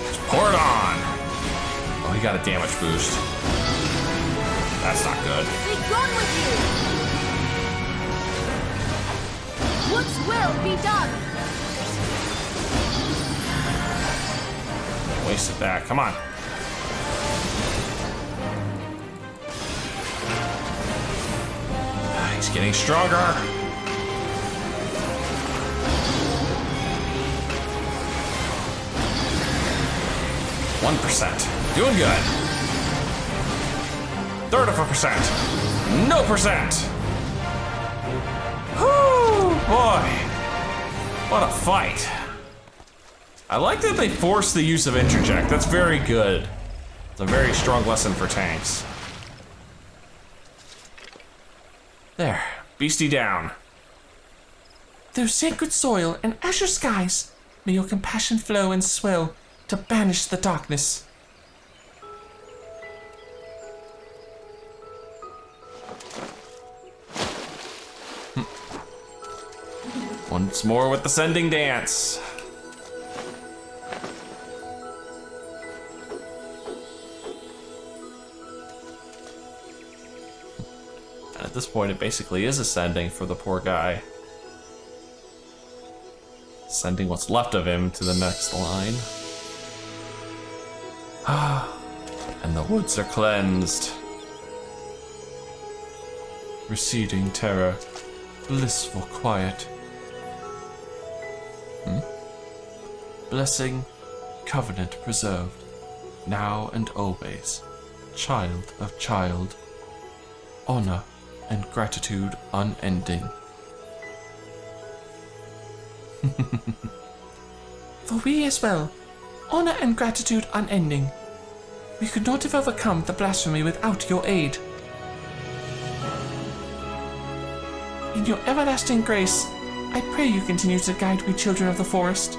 Just pour it on. Oh, he got a damage boost. That's not good. Be gone with you! What's will be done? Wasted that. Come on. He's getting stronger. %. Doing good. Third of a percent. No percent. Whoo, boy. What a fight. I like that they force the use of interject. That's very good. It's a very strong lesson for tanks. There, beastie down. Through sacred soil and azure skies, may your compassion flow and swell to banish the darkness. Once more with the sending dance. And at this point, it basically is ascending for the poor guy. Sending what's left of him to the next line. And the woods are cleansed. Receding terror, blissful quiet. Blessing, covenant preserved, now and always, child of child, honor and gratitude unending. For we as well, honor and gratitude unending. We could not have overcome the blasphemy without your aid. In your everlasting grace, I pray you continue to guide we children of the forest.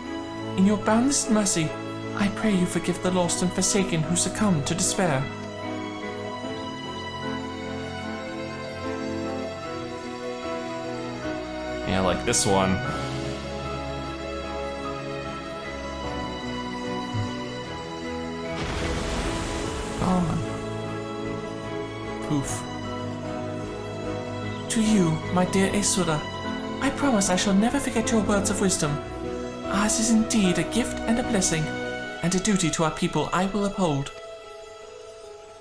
In your boundless mercy, I pray you forgive the lost and forsaken who succumb to despair. Yeah, like this one. Gone. Poof. To you, my dear Asura, I promise I shall never forget your words of wisdom. Ours is indeed a gift and a blessing, and a duty to our people I will uphold.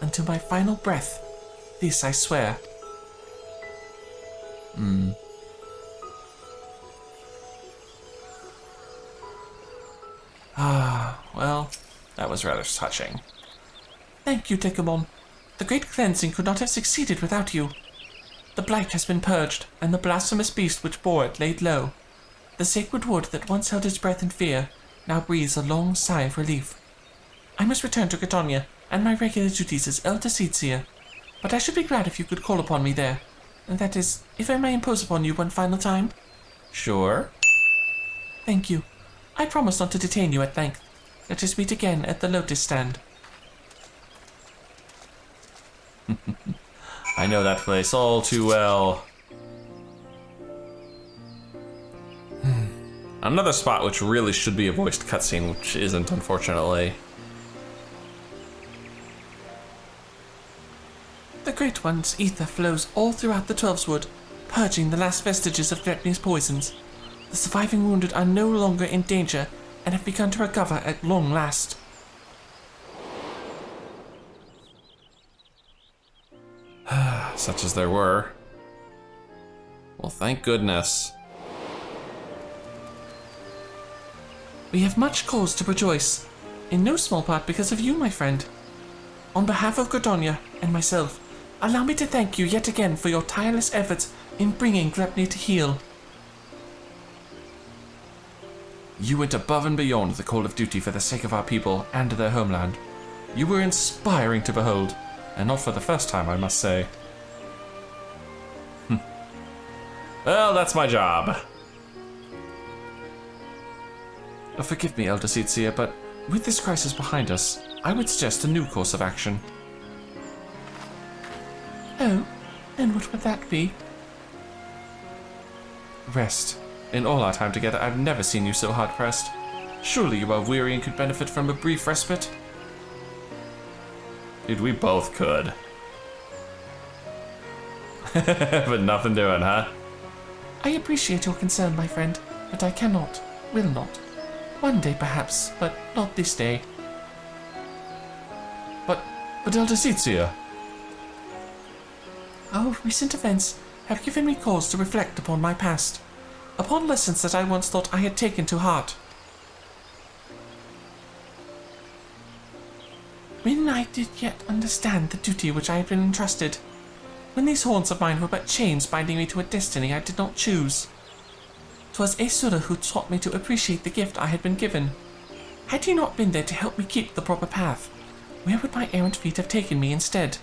Until my final breath, this I swear. Well, that was rather touching. Thank you, Dekumon. The great cleansing could not have succeeded without you. The blight has been purged, and the blasphemous beast which bore it laid low. The sacred wood that once held its breath in fear now breathes a long sigh of relief. I must return to Gridania and my regular duties as Elder Seedseer, but I should be glad if you could call upon me there. And that is, if I may impose upon you one final time. Sure. Thank you. I promise not to detain you at length. Let us meet again at the Lotus Stand. I know that place all too well. Another spot which really should be a voiced cutscene, which isn't, unfortunately. The Great One's ether flows all throughout the Twelveswood, purging the last vestiges of Gridania's poisons. The surviving wounded are no longer in danger and have begun to recover at long last. Such as there were. Well, thank goodness. We have much cause to rejoice, in no small part because of you, my friend. On behalf of Gridania and myself, allow me to thank you yet again for your tireless efforts in bringing Gridania to heal. You went above and beyond the call of duty for the sake of our people and their homeland. You were inspiring to behold, and not for the first time, I must say. Well, that's my job. Forgive me, Elder Seedseer, but with this crisis behind us, I would suggest a new course of action. Oh, and what would that be? Rest. In all our time together, I've never seen you so hard-pressed. Surely you are weary and could benefit from a brief respite? Dude, we both could. But nothing doing, huh? I appreciate your concern, my friend, but I cannot, will not. One day perhaps, but not this day. But Elder Setsia. Oh, recent events have given me cause to reflect upon my past, upon lessons that I once thought I had taken to heart. When I did yet understand the duty which I had been entrusted, when these horns of mine were but chains binding me to a destiny I did not choose. 'Twas Asura who taught me to appreciate the gift I had been given. Had he not been there to help me keep the proper path, where would my errant feet have taken me instead?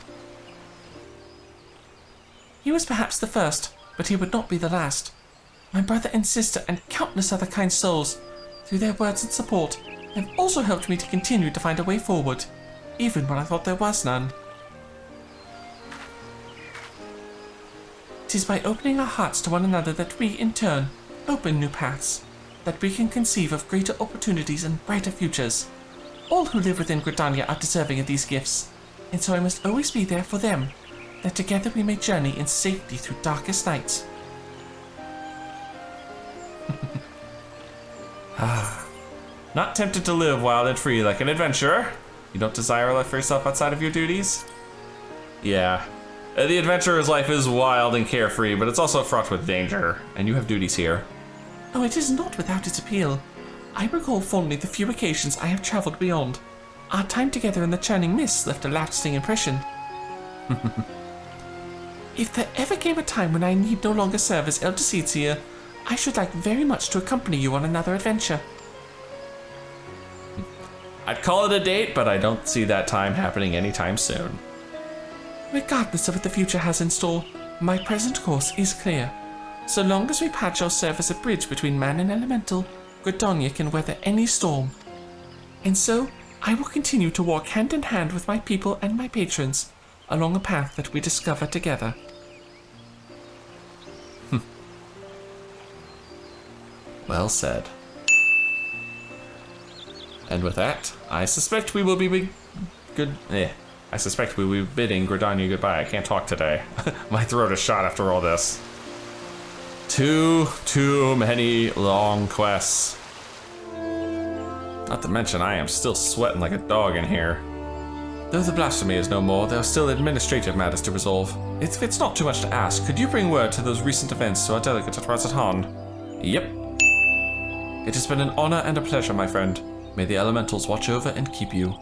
He was perhaps the first, but he would not be the last. My brother and sister and countless other kind souls, through their words and support, have also helped me to continue to find a way forward, even when I thought there was none. 'Tis by opening our hearts to one another that we, in turn, open new paths, that we can conceive of greater opportunities and brighter futures. All who live within Gridania are deserving of these gifts, and so I must always be there for them, that together we may journey in safety through darkest nights. Not tempted to live wild and free like an adventurer? You don't desire a life for yourself outside of your duties? Yeah. The adventurer's life is wild and carefree, but it's also fraught with danger, and you have duties here. Oh, it is not without its appeal. I recall fondly the few occasions I have travelled beyond. Our time together in the churning mists left a lasting impression. If there ever came a time when I need no longer serve as Elder Setsia, I should like very much to accompany you on another adventure. I'd call it a date, but I don't see that time happening anytime soon. Regardless of what the future has in store, my present course is clear. So long as we patch our serve as a bridge between man and elemental, Gridania can weather any storm. And so, I will continue to walk hand in hand with my people and my patrons, along a path that we discover together. Well said. And with that, I suspect we will be I suspect we will be bidding Gridania goodbye. I can't talk today. My throat is shot after all this. Too many long quests. Not to mention, I am still sweating like a dog in here. Though the blasphemy is no more, there are still administrative matters to resolve. If it's not too much to ask, could you bring word to those recent events to our delegate at Razatan? Yep. It has been an honor and a pleasure, my friend. May the elementals watch over and keep you.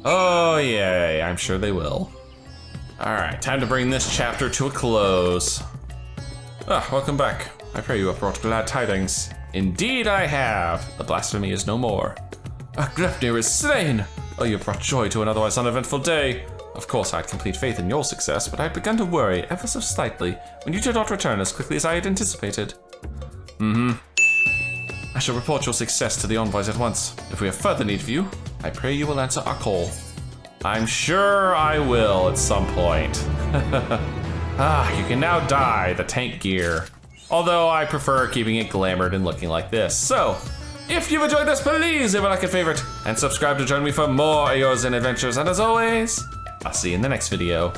Oh, yay, I'm sure they will. Alright, time to bring this chapter to a close. Welcome back. I pray you have brought glad tidings. Indeed I have. The blasphemy is no more. Gleipnir is slain! Oh, you have brought joy to an otherwise uneventful day. Of course, I had complete faith in your success, but I had begun to worry ever so slightly when you did not return as quickly as I had anticipated. I shall report your success to the envoys at once. If we have further need of you, I pray you will answer our call. I'm sure I will at some point. You can now dye the tank gear. Although I prefer keeping it glamored and looking like this. So, if you've enjoyed this, please leave a like and favorite, and subscribe to join me for more Eorzean adventures. And as always, I'll see you in the next video.